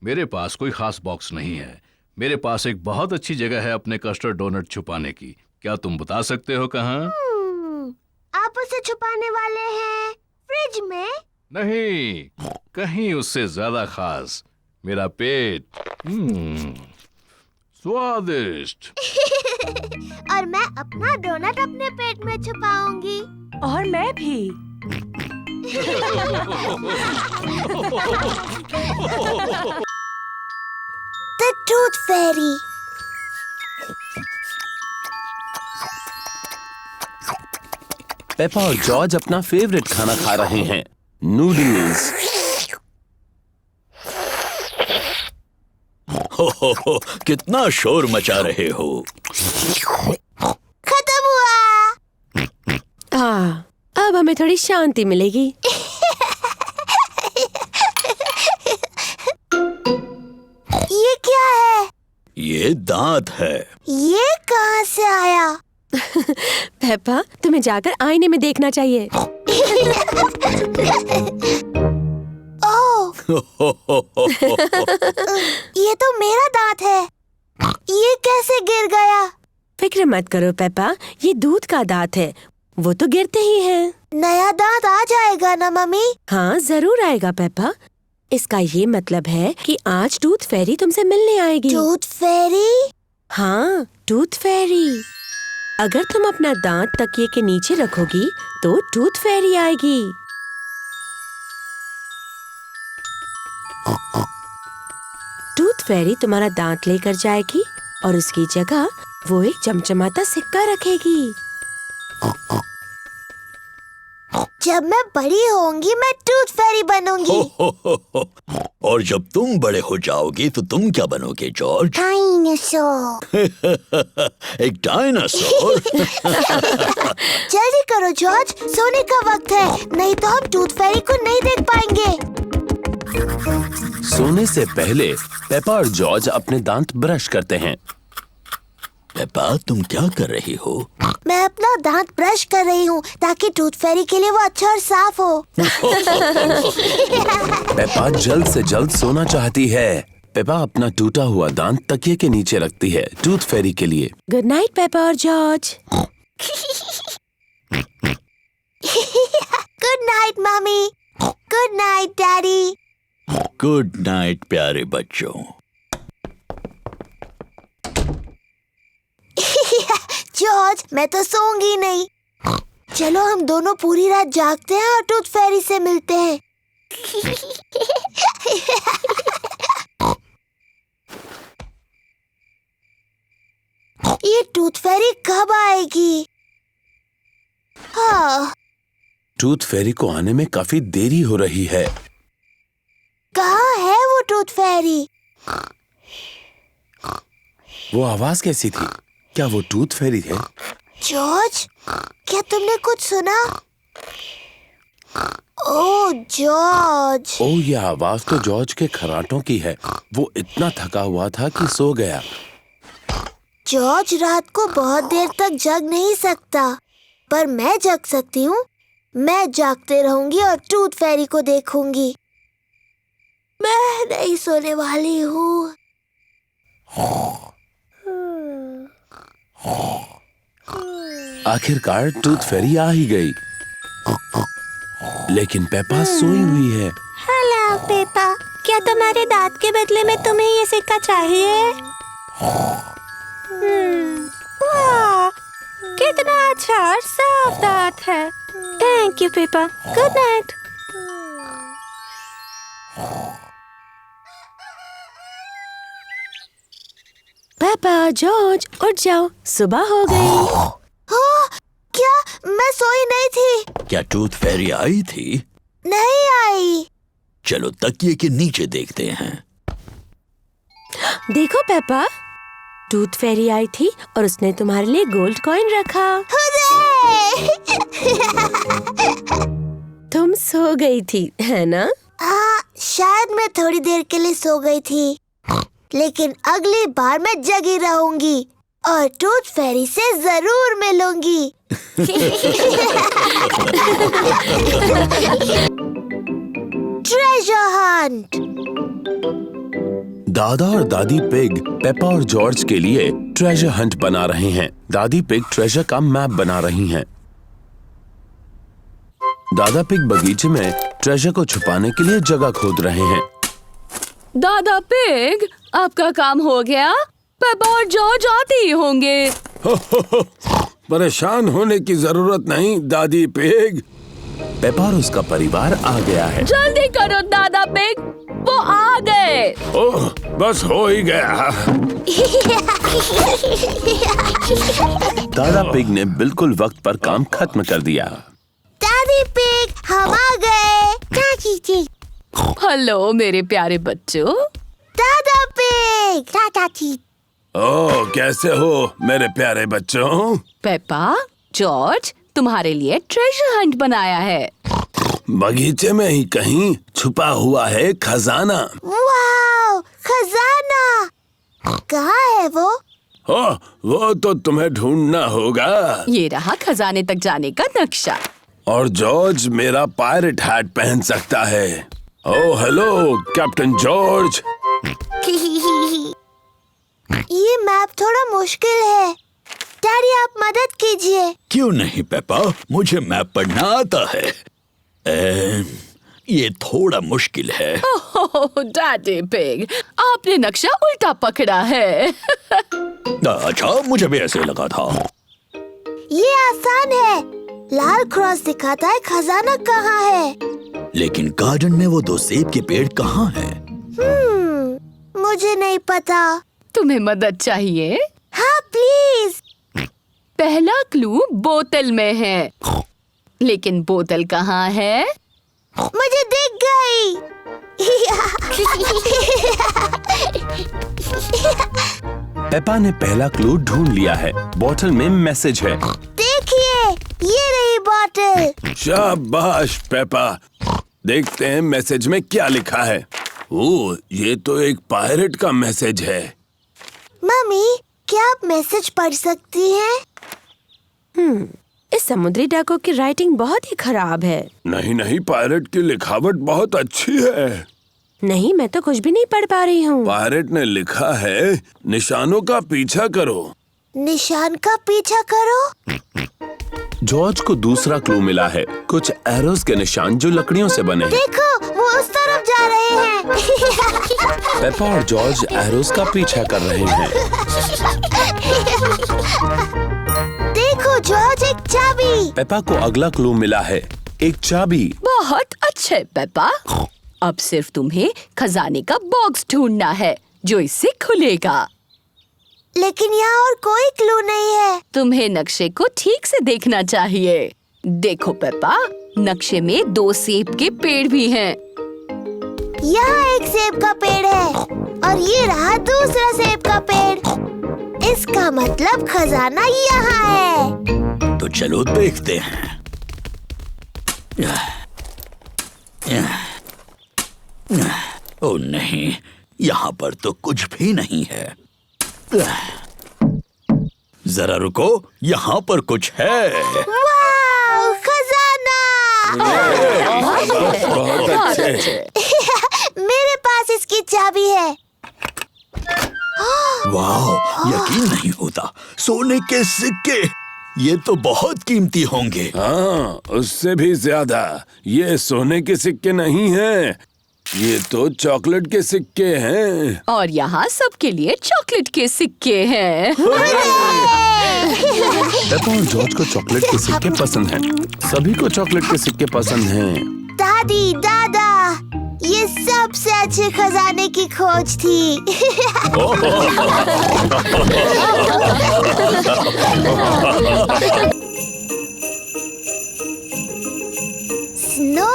मेरे पास कोई खास बॉक्स नहीं है। मेरे पास एक बहुत अच्छी जगह है अपने कस्टर्ड डोनट छुपाने की। क्या तुम बता सकते हो कहाँ? आप उसे छुपाने वाले हैं फ्रिज में? नहीं, कहीं उससे ज्यादा खास। मेरा पेट। स्वादिष्ट। और मैं अपना डोनट अपने पेट में छुपाऊंगी। और मैं भी। The Tooth Fairy। पेपा और जॉर्ज अपना फेवरेट खाना खा रहे हैं, नूडल्स। हो, कितना शोर मचा रहे हो। खत्म हुआ। अब हमें थोड़ी शांति मिलेगी। ये क्या है? ये दांत है। ये कहाँ से आया? पेपा, तुम्हें जाकर आईने में देखना चाहिए। ओह, ये तो मेरा दांत है। ये कैसे गिर गया? फिक्र मत करो पेपा, ये दूध का दांत है, वो तो गिरते ही हैं। नया दांत आ जाएगा ना मम्मी? हाँ जरूर आएगा पेपा। इसका ये मतलब है कि आज टूथ फेरी तुमसे मिलने आएगी। टूथ फेरी? हाँ, टूथ फेरी। अगर तुम अपना दांत तकिए के नीचे रखोगी तो टूथ फेरी आएगी। टूथ फेरी तुम्हारा दांत लेकर जाएगी और उसकी जगह वो एक चमचमाता सिक्का रखेगी। जब मैं बड़ी होंगी मैं टूथ फेरी बनूंगी। और जब तुम बड़े हो जाओगे तो तुम क्या बनोगे जॉर्ज? डायनासोर। एक डायनासोर? जल्दी करो जॉर्ज, सोने का वक्त है, नहीं तो हम टूथ फेरी को नहीं देख पाएंगे। सोने से पहले पेपा और जॉर्ज अपने दांत ब्रश करते हैं। पेपा, तुम क्या कर रही हो? मैं अपना दांत ब्रश कर रही हूँ ताकि टूथ फेरी के लिए वो अच्छा और साफ हो। पेपा जल्द से जल्द सोना चाहती है। पेपा अपना टूटा हुआ दांत तकिए के नीचे रखती है टूथ फेरी के लिए। गुड नाइट पेपा और George. Good night mummy. Good night daddy. Good night प्यारे बच्चों। जॉर्ज, मैं तो सोऊंगी नहीं। चलो हम दोनों पूरी रात जागते हैं और टूथ फेरी से मिलते हैं। ये टूथ फेरी कब आएगी? हाँ, टूथ फेरी को आने में काफी देरी हो रही है। कहाँ है वो टूथ फेरी? वो आवाज कैसी थी? क्या वो टूथ फेरी है? जॉर्ज, क्या तुमने कुछ सुना? ओह जॉर्ज। ओह, ये आवाज तो जॉर्ज के खर्राटों की है। वो इतना थका हुआ था कि सो गया। जॉर्ज रात को बहुत देर तक जग नहीं सकता, पर मैं जग सकती हूँ। मैं जागते रहूंगी और टूथ फेरी को देखूंगी। मैं नहीं सोने वाली हूँ। आखिरकार टूथ फेरी आ ही गई, लेकिन पेपा सोई हुई है। हेलो पेपा, क्या तुम्हारे दांत के बदले में तुम्हें ये सिक्का चाहिए? वाह, कितना अच्छा और साफ दांत है। Thank you Peppa. Good night. Peppa, George उठ जाओ, सुबह हो गई। क्या मैं सोई नहीं थी? क्या टूथ फेरी आई थी? नहीं आई। चलो तकिए के नीचे देखते हैं। देखो पेपा, टूथ फेरी आई थी और उसने तुम्हारे लिए गोल्ड कॉइन रखा। तुम सो गई थी, है ना? हाँ, शायद मैं थोड़ी देर के लिए सो गई थी, लेकिन अगली बार मैं जगी रहूंगी। और टूथ फेरी से जरूर मिलूंगी। Treasure Hunt. दादा और दादी पिग पेपा और जॉर्ज के लिए ट्रेजर हंट बना रहे हैं। दादी पिग ट्रेजर का मैप बना रही हैं। दादा पिग बगीचे में ट्रेजर को छुपाने के लिए जगह खोद रहे हैं। दादा पिग, आपका काम हो गया? पेपा और जॉर्ज आते ही होंगे। परेशान होने की जरूरत नहीं दादी पिग। पेपा और उसका परिवार आ गया है। जल्दी करो दादा पिग, वो आ गए। ओह, बस हो ही गया। दादा पिग ने बिल्कुल वक्त पर काम खत्म कर दिया। दादी पिग, हम आ गए। चाची जी। हेलो मेरे प्यारे बच्चों। दादा पिग। चाची। ओह, कैसे हो मेरे प्यारे बच्चों? पेपा, जॉर्ज, तुम्हारे लिए ट्रेजर हंट बनाया है। बगीचे में ही कहीं छुपा हुआ है खजाना। वाव, खजाना। कहाँ है वो? ओह, वो तो तुम्हें ढूंढना होगा। ये रहा खजाने तक जाने का नक्शा। और जॉर्ज मेरा पायरेट हैट पहन सकता है। Oh hello captain George. ये मैप थोड़ा मुश्किल है। डैडी, आप मदद कीजिए। क्यों नहीं पेपा, मुझे मैप पढ़ना आता है। ये थोड़ा मुश्किल है। ओह डैडी पिग, आपने नक्शा उल्टा पकड़ा है। अच्छा, मुझे भी ऐसे लगा था। ये आसान है। लाल क्रॉस दिखाता है खजाना कहाँ है। लेकिन गार्डन में वो 2 सेब के पेड़ कहाँ हैं? मुझे नहीं पता। तुम्हें मदद चाहिए? हाँ प्लीज। पहला क्लू बोतल में है, लेकिन बोतल कहाँ है? मुझे दिख गई। पेपा ने पहला क्लू ढूंढ लिया है। बोतल में मैसेज है। देखिए, ये रही बोतल। शाबाश पेपा। देखते हैं मैसेज में क्या लिखा है। ओह, ये तो एक पायरेट का मैसेज है। मम्मी, क्या आप मैसेज पढ़ सकती हैं? इस समुद्री डाकू की राइटिंग बहुत ही खराब है। नहीं नहीं, पायरेट की लिखावट बहुत अच्छी है। नहीं, मैं तो कुछ भी नहीं पढ़ पा रही हूँ। पायरेट ने लिखा है, निशानों का पीछा करो। निशान का पीछा करो। जॉर्ज को दूसरा क्लू मिला है। कुछ एरोस के निशान जो लकड़ियों से बने हैं। देखो, वो उस तरफ जा रहे हैं। पेपा और जॉर्ज एरोस का पीछा कर रहे हैं। देखो जॉर्ज, एक चाबी। पेपा को अगला क्लू मिला है, एक चाबी। बहुत अच्छे पेपा। अब सिर्फ तुम्हें खजाने का बॉक्स ढूंढना है जो इससे खुलेगा। लेकिन यहाँ और कोई क्लू नहीं है। तुम्हें नक्शे को ठीक से देखना चाहिए। देखो पेपा, नक्शे में 2 सेब के पेड़ भी हैं। यहाँ एक सेब का पेड़ है और ये रहा दूसरा सेब का पेड़। इसका मतलब खजाना यहाँ है। तो चलो देखते हैं। ओह नहीं, यहाँ पर तो कुछ भी नहीं है। जरा रुको, यहाँ पर कुछ है। वाव, खजाना। बहुत अच्छे। मेरे पास इसकी चाबी है। वाह, यकीन नहीं होता, सोने के सिक्के। ये तो बहुत कीमती होंगे। हाँ, उससे भी ज्यादा। ये सोने के सिक्के नहीं हैं, ये तो चॉकलेट के सिक्के हैं। और यहाँ सबके लिए चॉकलेट के सिक्के हैं। पेपा और जॉर्ज को चॉकलेट के सिक्के पसंद हैं। सभी को चॉकलेट के सिक्के पसंद हैं। दादी, दादा, ये सबसे अच्छे खजाने की खोज थी। स्नो।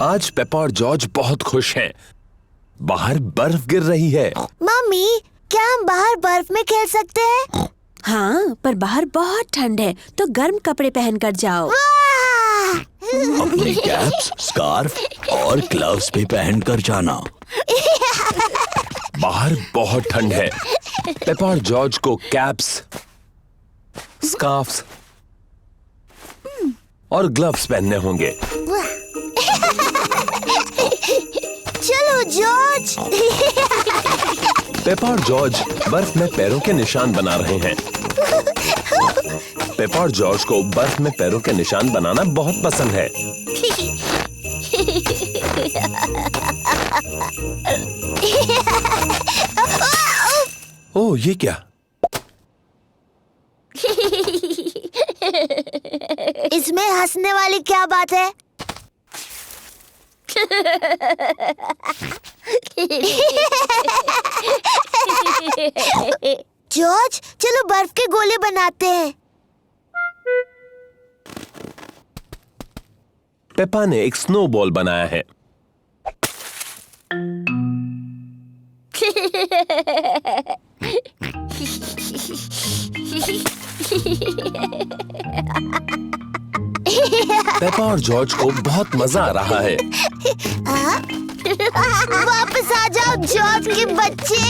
आज पेपा और जॉर्ज बहुत खुश हैं। बाहर बर्फ गिर रही है। मम्मी, क्या हम बाहर बर्फ में खेल सकते हैं? हाँ, पर बाहर बहुत ठंड है, तो गर्म कपड़े पहनकर जाओ। वाह! अपनी कैप्स, स्कार्फ और ग्लव्स भी पहन कर जाना। बाहर बहुत ठंड है। पेपा और जॉर्ज को कैप्स, स्कार्फ्स और ग्लव्स पहनने होंगे। चलो जॉर्ज। पेपा और जॉर्ज बर्फ में पैरों के निशान बना रहे हैं। पेपा और जॉर्ज को बर्फ में पैरों के निशान बनाना बहुत पसंद है। ओह, ये क्या? इसमें हंसने वाली क्या बात है? जॉर्ज, चलो बर्फ के गोले बनाते हैं। पेपा ने एक स्नोबॉल बनाया है। पेपा और जॉर्ज को बहुत मजा आ रहा है। वापस आ जाओ जॉर्ज के बच्चे।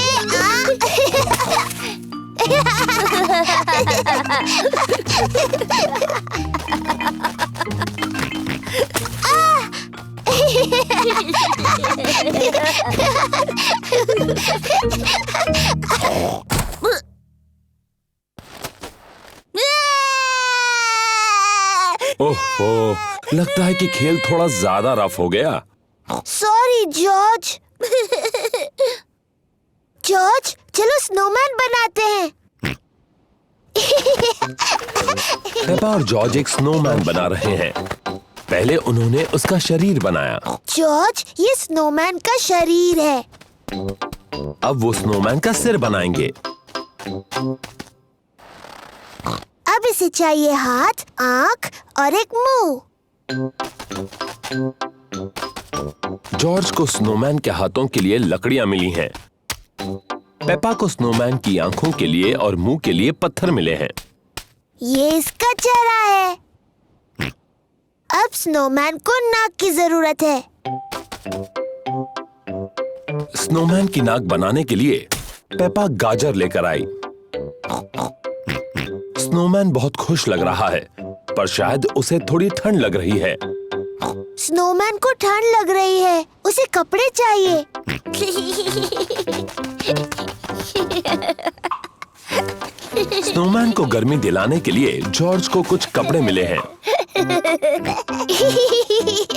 ओह, लगता है कि खेल थोड़ा ज्यादा रफ हो गया। Sorry George. जॉर्ज, चलो स्नोमैन बनाते हैं। पेपा और जॉर्ज एक स्नोमैन बना रहे हैं। पहले उन्होंने उसका शरीर बनाया। जॉर्ज, ये स्नोमैन का शरीर है। अब वो स्नोमैन का सिर बनाएंगे। अब इसे चाहिए हाथ, आंख और एक मुंह। जॉर्ज को स्नोमैन के हाथों के लिए लकड़ियां मिली हैं। पेपा को स्नोमैन की आंखों के लिए और मुंह के लिए पत्थर मिले हैं। ये इसका चेहरा है। अब स्नोमैन को नाक की जरूरत है। स्नोमैन की नाक बनाने के लिए पेपा गाजर लेकर आई। स्नोमैन बहुत खुश लग रहा है, पर शायद उसे थोड़ी ठंड लग रही है। स्नोमैन को ठंड लग रही है, उसे कपड़े चाहिए। स्नोमैन को गर्मी दिलाने के लिए जॉर्ज को कुछ कपड़े मिले हैं।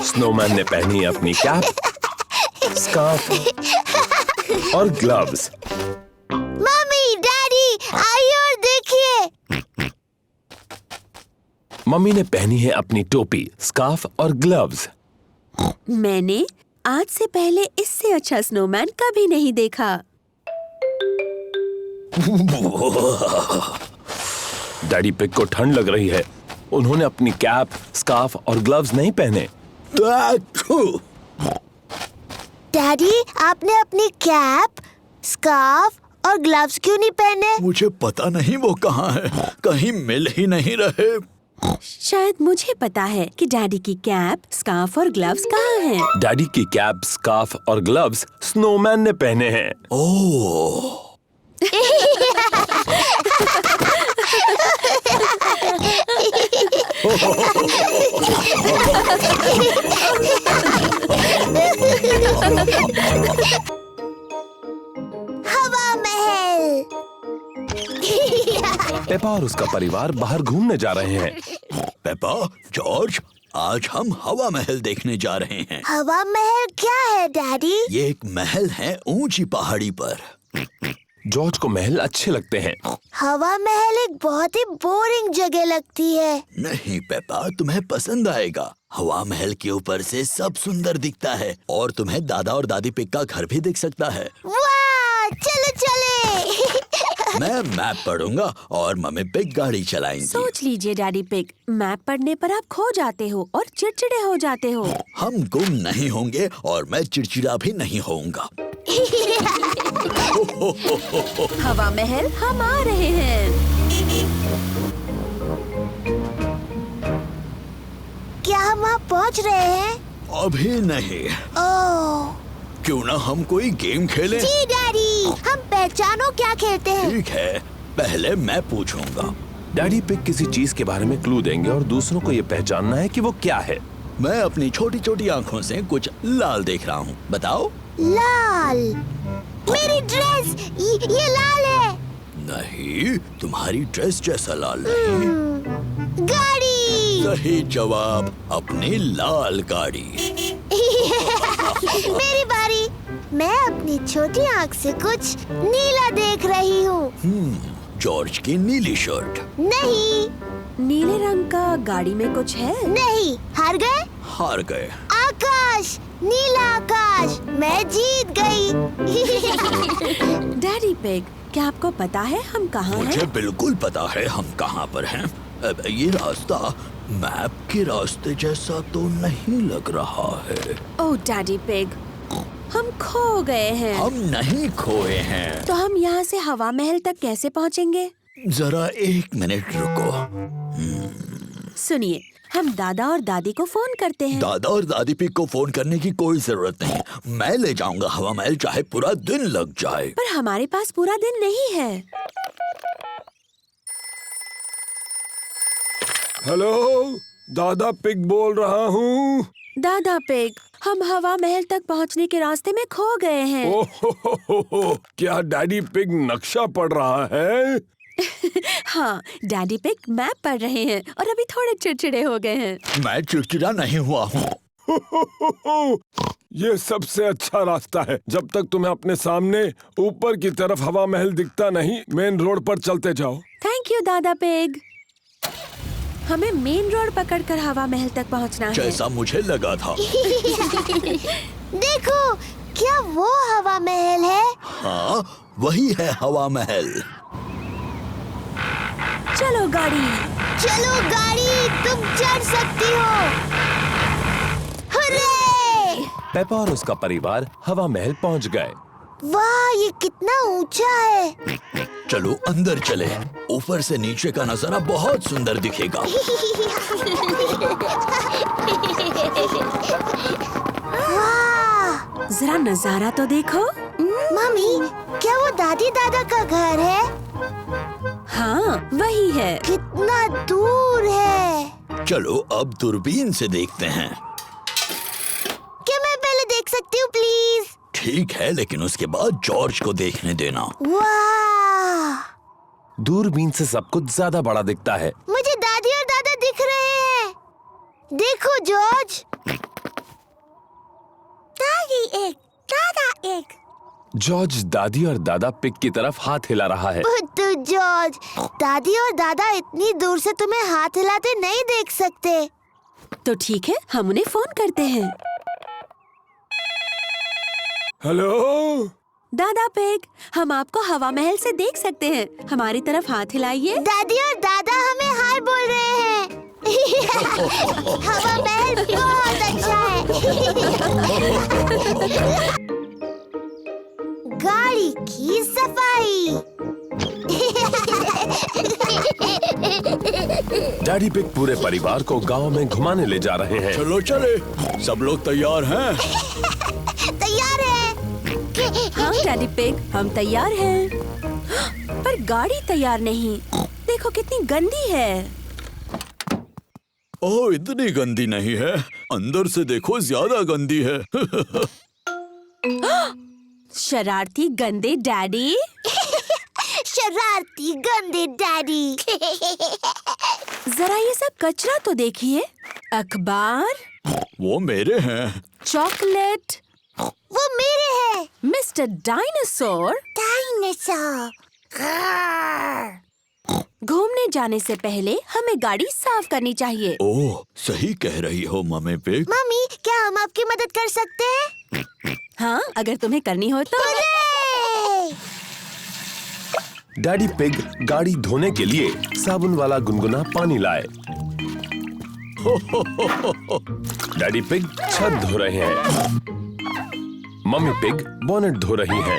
स्नोमैन ने पहनी अपनी कैप, स्कार्फ और ग्लव्स। मम्मी, डैडी, आइए और देखिए। मम्मी ने पहनी है अपनी टोपी, स्कार्फ और ग्लव्स। मैंने आज से पहले इससे अच्छा स्नोमैन कभी नहीं देखा। डैडी पिग को ठंड लग रही है। उन्होंने अपनी कैप, स्कार्फ और ग्लव्स नहीं पहने। डैडी, आपने अपनी कैप, स्कार्फ और ग्लव्स क्यों नहीं पहने? मुझे पता नहीं वो कहाँ है, कहीं मिल ही नहीं रहे। शायद मुझे पता है कि डैडी की कैप, स्कार्फ और ग्लव्स कहाँ हैं। डैडी की कैप, स्कार्फ और ग्लव्स स्नोमैन ने पहने हैं। ओह, हवा महल। पेपा और उसका परिवार बाहर घूमने जा रहे हैं। पेपा, जॉर्ज, आज हम हवा महल देखने जा रहे हैं। हवा महल क्या है डैडी? ये एक महल है ऊंची पहाड़ी पर। जॉर्ज को महल अच्छे लगते हैं। हवा महल एक बहुत ही बोरिंग जगह लगती है। नहीं पेपा, तुम्हें पसंद आएगा। हवा महल के ऊपर से सब सुंदर दिखता है और तुम्हें दादा और दादी पिग का घर भी दिख सकता है। वाह, चलो चले। मैं मैप पढ़ूंगा और मम्मी पिग गाड़ी चलाएंगी। सोच लीजिए डैडी पिग, मैप पढ़ने पर आप खो जाते हो और चिड़चिड़े हो जाते हो। हम गुम नहीं होंगे और मैं चिड़चिड़ा भी नहीं होऊंगा। हवा महल हम आ रहे हैं। क्या हम वहाँ पहुँच रहे हैं? अभी नहीं। ओह, क्यों ना हम कोई गेम खेलें? जी डैडी, हम पहचानो क्या खेलते हैं। ठीक है, पहले मैं पूछूंगा। डैडी पिग किसी चीज के बारे में क्लू देंगे और दूसरों को ये पहचानना है कि वो क्या है। मैं अपनी छोटी छोटी आंखों से कुछ लाल देख रहा हूँ, बताओ। लाल, मेरी ड्रेस, ये लाल है। नहीं, तुम्हारी ड्रेस जैसा लाल नहीं। गाड़ी। सही जवाब, अपनी लाल गाड़ी। मेरी बारी। मैं अपनी छोटी आँख से कुछ नीला देख रही हूँ। जॉर्ज की नीली शर्ट। नहीं। नीले रंग का गाड़ी में कुछ है? नहीं। हार गए? हार गए। आकाश, नीला आकाश, मैं जीत गई। डैडी पिग, क्या आपको पता है हम कहाँ हैं? मुझे बिल्कुल पता है हम कहाँ पर हैं। अब ये रास्ता मैप के रास्ते जैसा तो नहीं लग रहा है। ओह डैडी पिग, हम खो गए हैं। हम नहीं खोए हैं। तो हम यहाँ से हवा महल तक कैसे पहुँचेंगे? जरा 1 मिनट रुको। सुनिए, हम दादा और दादी को फोन करते हैं। दादा और दादी पिग को फोन करने की कोई जरूरत नहीं। मैं ले जाऊंगा हवा महल, चाहे पूरा दिन लग जाए। पर हमारे पास पूरा दिन नहीं है। हेलो, दादा पिग बोल रहा हूँ। दादा पिग, हम हवा महल तक पहुँचने के रास्ते में खो गए हैं। ओह, क्या डैडी पिग नक्शा पढ़ रहा है? हाँ, डैडी पिग मैप पढ़ रहे हैं और अभी थोड़े चिड़चिड़े हो गए हैं। मैं चिड़चिड़ा नहीं हुआ हूँ। ये सबसे अच्छा रास्ता है। जब तक तुम्हें अपने सामने ऊपर की तरफ हवा महल दिखता नहीं, मेन रोड पर चलते जाओ। थैंक यू दादा पिग। हमें मेन रोड पकड़कर हवा महल तक पहुंचना है। जैसा मुझे लगा था। देखो, क्या वो हवा महल है? हाँ, वही है हवा महल। चलो गाड़ी। चलो गाड़ी, तुम चढ़ सकती हो। हुर्रे! पेपा और उसका परिवार हवा महल पहुंच गए। वाह, ये कितना ऊंचा है। चलो अंदर चले। ऊपर से नीचे का नजारा बहुत सुंदर दिखेगा। वाह! जरा नजारा तो देखो। मम्मी, क्या वो दादी दादा का घर है? हाँ, वही है। कितना दूर है। चलो अब दूरबीन से देखते हैं। क्या मैं पहले देख सकती हूँ प्लीज? ठीक है, लेकिन उसके बाद जॉर्ज को देखने देना। वाह! दूरबीन से सब कुछ ज्यादा बड़ा दिखता है। मुझे दादी और दादा दिख रहे हैं। देखो जॉर्ज। दादी एक, दादा एक। जॉर्ज दादी और दादा पिग की तरफ हाथ हिला रहा है। बुद्धू जॉर्ज, दादी और दादा इतनी दूर से तुम्हें हाथ हिलाते नहीं देख सकते। तो ठीक है, हम उन्हें फोन करते हैं। हेलो दादा पिग, हम आपको हवा महल से देख सकते हैं। हमारी तरफ हाथ हिलाइए। दादी और दादा हमें हाय बोल रहे हैं। हवा महल बहुत अच्छा है। गाड़ी की सफाई। डैडी पिग पूरे परिवार को गांव में घुमाने ले जा रहे हैं। चलो चले, सब लोग तैयार हैं? तैयार है। हाँ डैडी पिग, हम तैयार हैं। पर गाड़ी तैयार नहीं। देखो कितनी गंदी है। ओह, इतनी गंदी नहीं है। अंदर से देखो, ज्यादा गंदी है। शरारती गंदे डैडी। शरारती गंदे डैडी। जरा ये सब कचरा तो देखिए। अखबार, वो मेरे हैं। चॉकलेट, वो मेरे हैं। Mister dinosaur. डायनासोर। घूमने जाने से पहले हमें गाड़ी साफ करनी चाहिए। ओह, सही कह रही हो मम्मी पिग। मम्मी, क्या हम आपकी मदद कर सकते हैं? हाँ, अगर तुम्हें करनी हो तो। डैडी पिग गाड़ी धोने के लिए साबुन वाला गुनगुना पानी लाए। डैडी पिग छत धो रहे हैं। मम्मी पिग बोनेट धो रही है।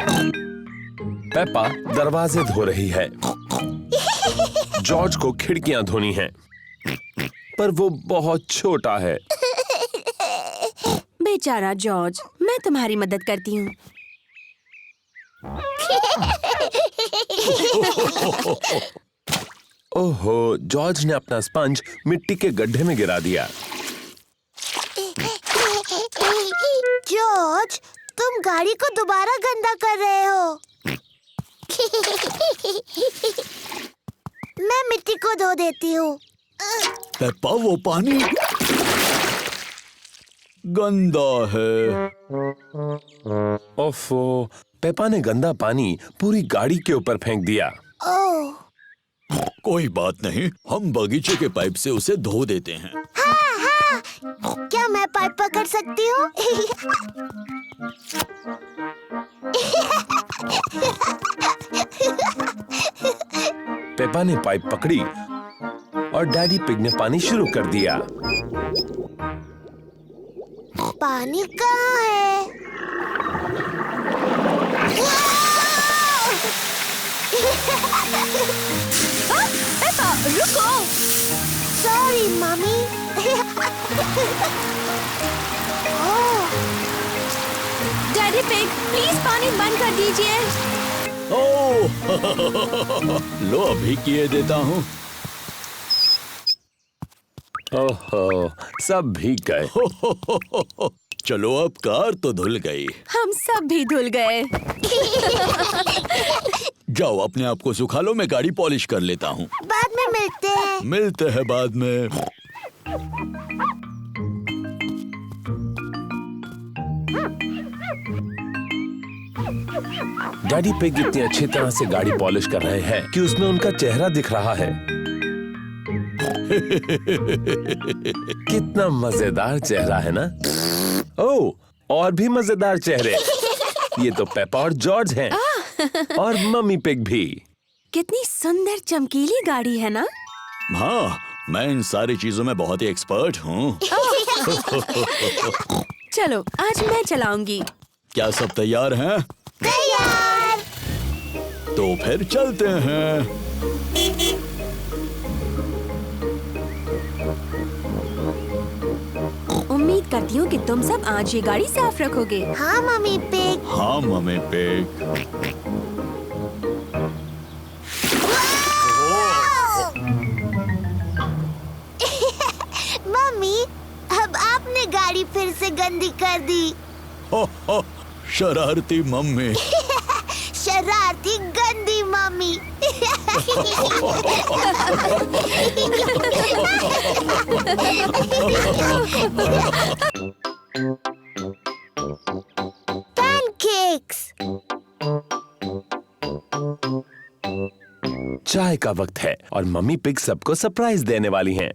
पेपा दरवाजे धो रही है। जॉर्ज को खिड़कियां धोनी हैं, पर वो बहुत छोटा है। बेचारा जॉर्ज, मैं तुम्हारी मदद करती हूँ। ओहो, जॉर्ज ने अपना स्पंज मिट्टी के गड्ढे में गिरा दिया। जॉर्ज, तुम गाड़ी को दोबारा गंदा कर रहे हो। मैं मिट्टी को धो देती हूँ। पेप्पा, वो पानी गंदा है। ओफो, पेपा ने गंदा पानी पूरी गाड़ी के ऊपर फेंक दिया। ओह, कोई बात नहीं, हम बगीचे के पाइप से उसे धो देते हैं। हाँ हाँ, क्या मैं पाइप पकड़ सकती हूँ? पेपा ने पाइप पकड़ी और डैडी पिग ने पानी शुरू कर दिया। पानी कहाँ है? पेपा, रुको। Sorry mummy. Oh, daddy pig, please पानी बंद कर दीजिए। ओह, लो अभी किए देता हूँ। ओहो, सब भीग गए। चलो, अब कार तो धुल गई। हम सब भी धुल गए। जाओ, अपने आप को सुखा लो, मैं गाड़ी पॉलिश कर लेता हूँ। बाद में मिलते हैं। मिलते हैं बाद में। डैडी पिग इतनी अच्छी तरह से गाड़ी पॉलिश कर रहे हैं कि उसमें उनका चेहरा दिख रहा है। कितना मजेदार चेहरा है ना? ओह, और भी मजेदार चेहरे। ये तो पेपा और जॉर्ज हैं। और मम्मी पिग भी। कितनी सुंदर चमकीली गाड़ी है ना? हाँ, मैं इन सारी चीजों में बहुत ही एक्सपर्ट हूँ। चलो, आज मैं चलाऊंगी। क्या सब तैयार हैं? तैयार। तो फिर चलते हैं। उम्मीद करती हूँ कि तुम सब आज ये गाड़ी साफ रखोगे। हाँ मम्मी पिग। हाँ मम्मी पिग। मम्मी, अब आपने गाड़ी फिर से गंदी कर दी। हो, शरारती मम्मी। शरारती गंदी मम्मी। पैनकेक्स। चाय का वक्त है और मम्मी पिग सबको सरप्राइज देने वाली हैं।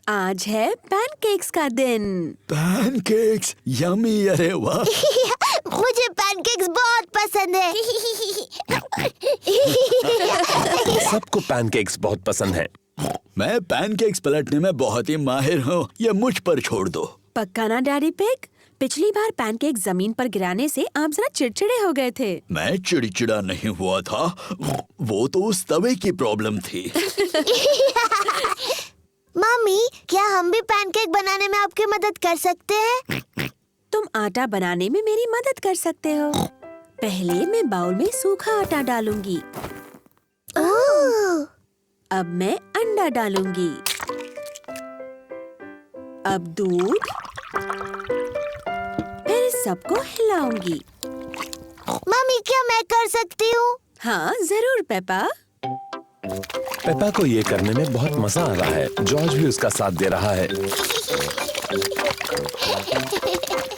आज है पैनकेक्स का दिन। पैनकेक्स, यम्मी, अरे वाह। मुझे पैनकेक्स बहुत पसंद है। सबको पैनकेक्स बहुत पसंद है। मैं पैनकेक्स पलटने में बहुत ही माहिर हूँ, ये मुझ पर छोड़ दो। पक्का ना डैडी पिग? पिछली बार पैनकेक जमीन पर गिराने से आप जरा चिड़चिड़े हो गए थे। मैं चिड़चिड़ा नहीं हुआ था, वो तो उस तवे की प्रॉब्लम थी। मम्मी, क्या हम भी पैनकेक बनाने में आपकी मदद कर सकते हैं? तुम आटा बनाने में मेरी मदद कर सकते हो। पहले मैं बाउल में सूखा आटा डालूंगी। ओह, अब मैं अंडा डालूंगी। अब दूध। फिर सबको हिलाऊंगी। मम्मी, क्या मैं कर सकती हूँ? हाँ जरूर पेपा। पेपा को ये करने में बहुत मजा आ रहा है। जॉर्ज भी उसका साथ दे रहा है।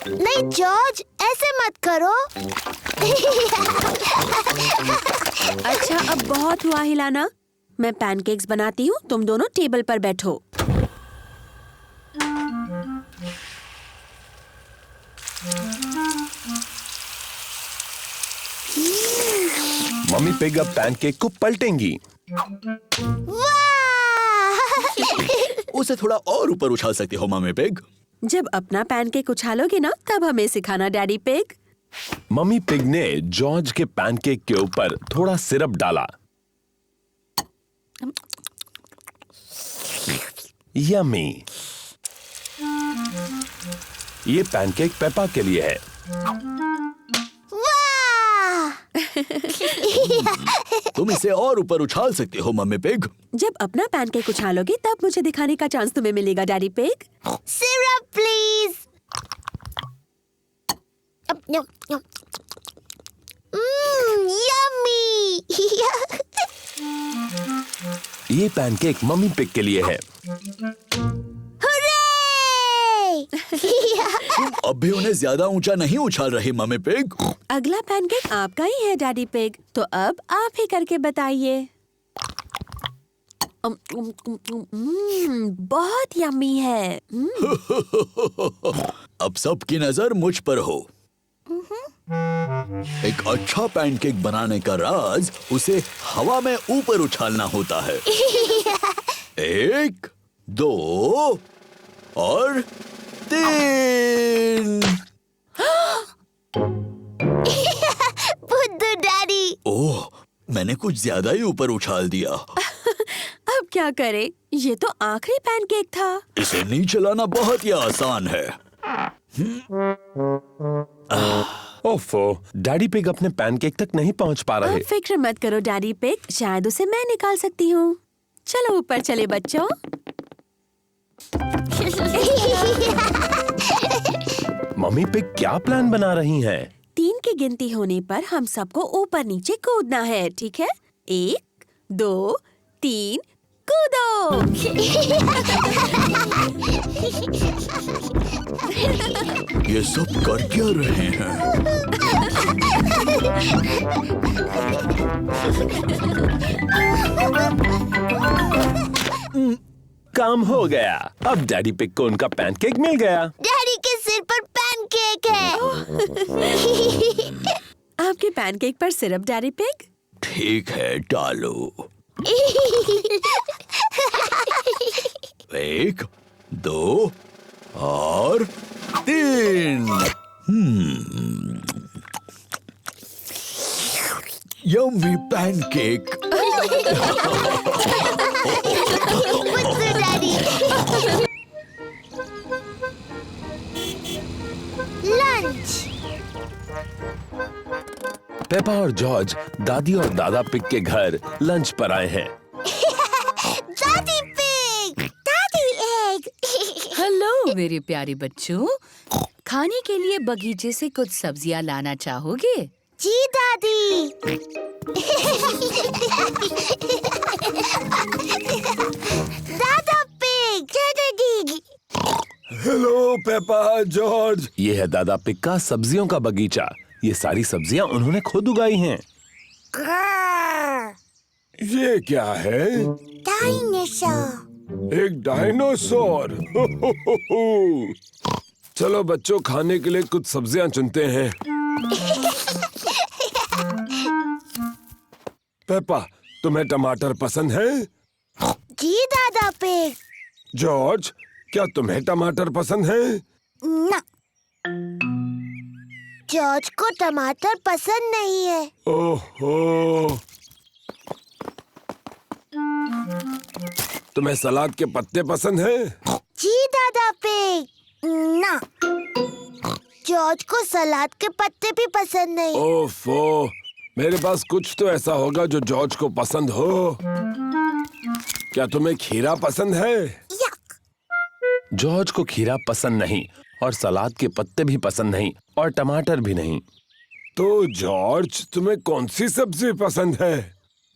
नहीं जॉर्ज, ऐसे मत करो। अच्छा, अब बहुत हुआ हिलाना। मैं पैनकेक्स बनाती हूँ, तुम दोनों टेबल पर बैठो। मम्मी पिग अब पैनकेक को पलटेंगी। वाह! उसे थोड़ा और ऊपर उछाल सकती हो मम्मी पिग। जब अपना पैनकेक उछालोगे ना, तब हमें सिखाना डैडी पिग। मम्मी पिग ने जॉर्ज के पैनकेक के ऊपर थोड़ा सिरप डाला। यम्मी। ये पैनकेक पेपा के लिए है। वाह! तुम इसे और ऊपर उछाल सकते हो मम्मी पिग। जब अपना पैनकेक उछालोगी तब मुझे दिखाने का चांस तुम्हें मिलेगा daddy pig. Syrup please. Yummy. ये पैनकेक मम्मी पिग के लिए है। तुम अब भी उन्हें ज्यादा ऊंचा नहीं उछाल रही मम्मी पिग। अगला पैनकेक आपका ही है डैडी पिग, तो अब आप ही करके बताइए। बहुत यम्मी है। अब सबकी नजर मुझ पर हो। एक अच्छा पैनकेक बनाने का राज उसे हवा में ऊपर उछालना होता है। 1, 2 और 3। बुद्धू डैडी। ओह, मैंने कुछ ज्यादा ही ऊपर उछाल दिया। अब क्या करें? ये तो आखिरी पैनकेक था। इसे नीचे लाना बहुत ही आसान है। ओफो, डैडी पिग अपने पैनकेक तक नहीं पहुंच पा रहे। आप फिक्र मत करो डैडी पिग, शायद उसे मैं निकाल सकती हूँ। चलो ऊपर चले बच्चों। मम्मी पिग क्या प्लान बना रही हैं? 3 की गिनती होने पर हम सबको ऊपर नीचे कूदना है, ठीक है? 1, 2, 3, कूदो! ये सब कर क्या रहे हैं? काम हो गया। अब डैडी पिग को उनका पैनकेक मिल गया। डैडी के सिर पर पैनकेक है। आपके पैनकेक पर सिरप डैडी पिग? ठीक है, डालो। 1, 2 और 3। Yummy pancake. बुद्धू डैडी। लंच। पेपा और जॉर्ज दादी और दादा पिग के घर लंच पर आए हैं। दादी पिग। दादी एग। हेलो मेरे प्यारे बच्चों, खाने के लिए बगीचे से कुछ सब्जियां लाना चाहोगे? जी दादी। दादा पिग। दादी। Hello Peppa, George. ये है दादा पिग का सब्जियों का बगीचा। ये सारी सब्जियां उन्होंने खुद उगाई हैं। ये क्या है? डायनासोर। एक डायनासोर। चलो बच्चों, खाने के लिए कुछ सब्जियां चुनते हैं। पेपा, तुम्हें टमाटर पसंद है? जी दादा पिग। जॉर्ज, क्या तुम्हें टमाटर पसंद है? ना। जॉर्ज को टमाटर पसंद नहीं है। ओहो, तुम्हें सलाद के पत्ते पसंद हैं? जी दादा पिग। ना। जॉर्ज को सलाद के पत्ते भी पसंद नहीं। ओफो, मेरे पास कुछ तो ऐसा होगा जो जॉर्ज को पसंद हो। क्या तुम्हें खीरा पसंद है? यक। जॉर्ज को खीरा पसंद नहीं और सलाद के पत्ते भी पसंद नहीं और टमाटर भी नहीं। तो जॉर्ज, तुम्हें कौन सी सब्जी पसंद है?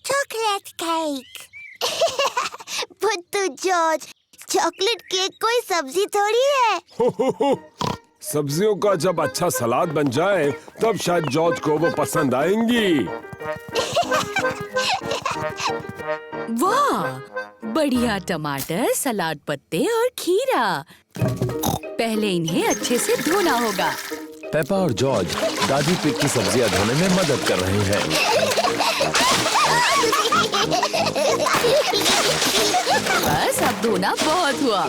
Chocolate cake. बुद्धू जॉर्ज, चॉकलेट केक कोई सब्जी थोड़ी है। सब्जियों का जब अच्छा सलाद बन जाए तब शायद जॉर्ज को वो पसंद आएंगी। वाह, बढ़िया टमाटर, सलाद पत्ते और खीरा। पहले इन्हें अच्छे से धोना होगा। पेपा और जॉर्ज दादी पिग की सब्जियां धोने में मदद कर रहे हैं। बस अब धोना बहुत हुआ।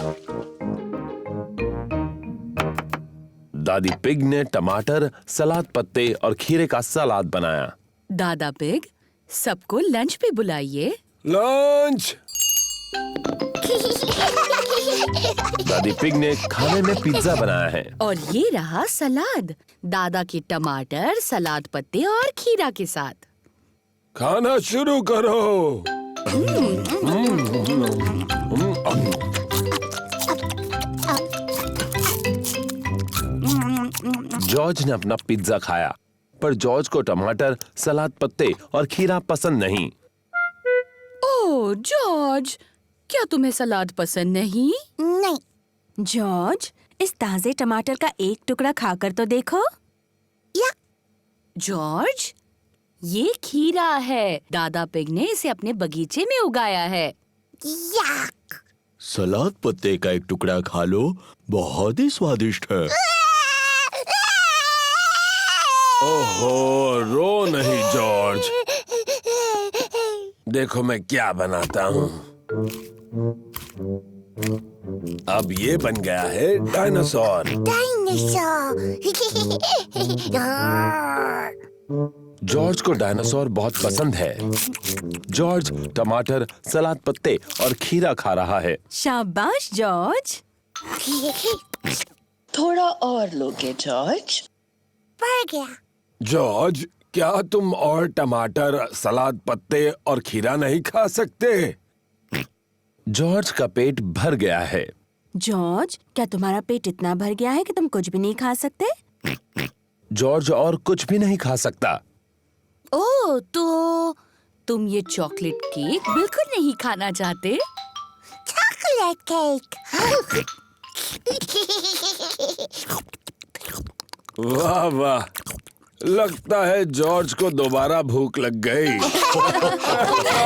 दादी पिग ने टमाटर, सलाद पत्ते और खीरे का सलाद बनाया। दादा पिग, सबको लंच पे बुलाइए। लंच। दादी पिग ने खाने में पिज्जा बनाया है। और ये रहा सलाद, दादा के टमाटर, सलाद पत्ते और खीरा के साथ। खाना शुरू करो। जॉर्ज ने अपना पिज्जा खाया, पर जॉर्ज को टमाटर, सलाद पत्ते और खीरा पसंद नहीं। ओह जॉर्ज, क्या तुम्हें सलाद पसंद नहीं? नहीं। जॉर्ज, इस ताजे टमाटर का एक टुकड़ा खाकर तो देखो। या जॉर्ज, ये खीरा है। दादा पिग ने इसे अपने बगीचे में उगाया है। याक। सलाद पत्ते का एक टुकड़ा खा लो, बहुत ही स्वादिष्ट है। ओहो, रो नहीं जॉर्ज। देखो मैं क्या बनाता हूँ। अब ये बन गया है डायनासोर। जॉर्ज को डायनासोर बहुत पसंद है। जॉर्ज टमाटर, सलाद पत्ते और खीरा खा रहा है। शाबाश जॉर्ज। थोड़ा और लोगे जॉर्ज? बढ़ गया। जॉर्ज, क्या तुम और टमाटर, सलाद पत्ते और खीरा नहीं खा सकते? जॉर्ज का पेट भर गया है। जॉर्ज, क्या तुम्हारा पेट इतना भर गया है कि तुम कुछ भी नहीं खा सकते? जॉर्ज और कुछ भी नहीं खा सकता। ओह, तो तुम ये चॉकलेट केक बिल्कुल नहीं खाना चाहते? Chocolate cake. वाह वाह, लगता है जॉर्ज को दोबारा भूख लग गई।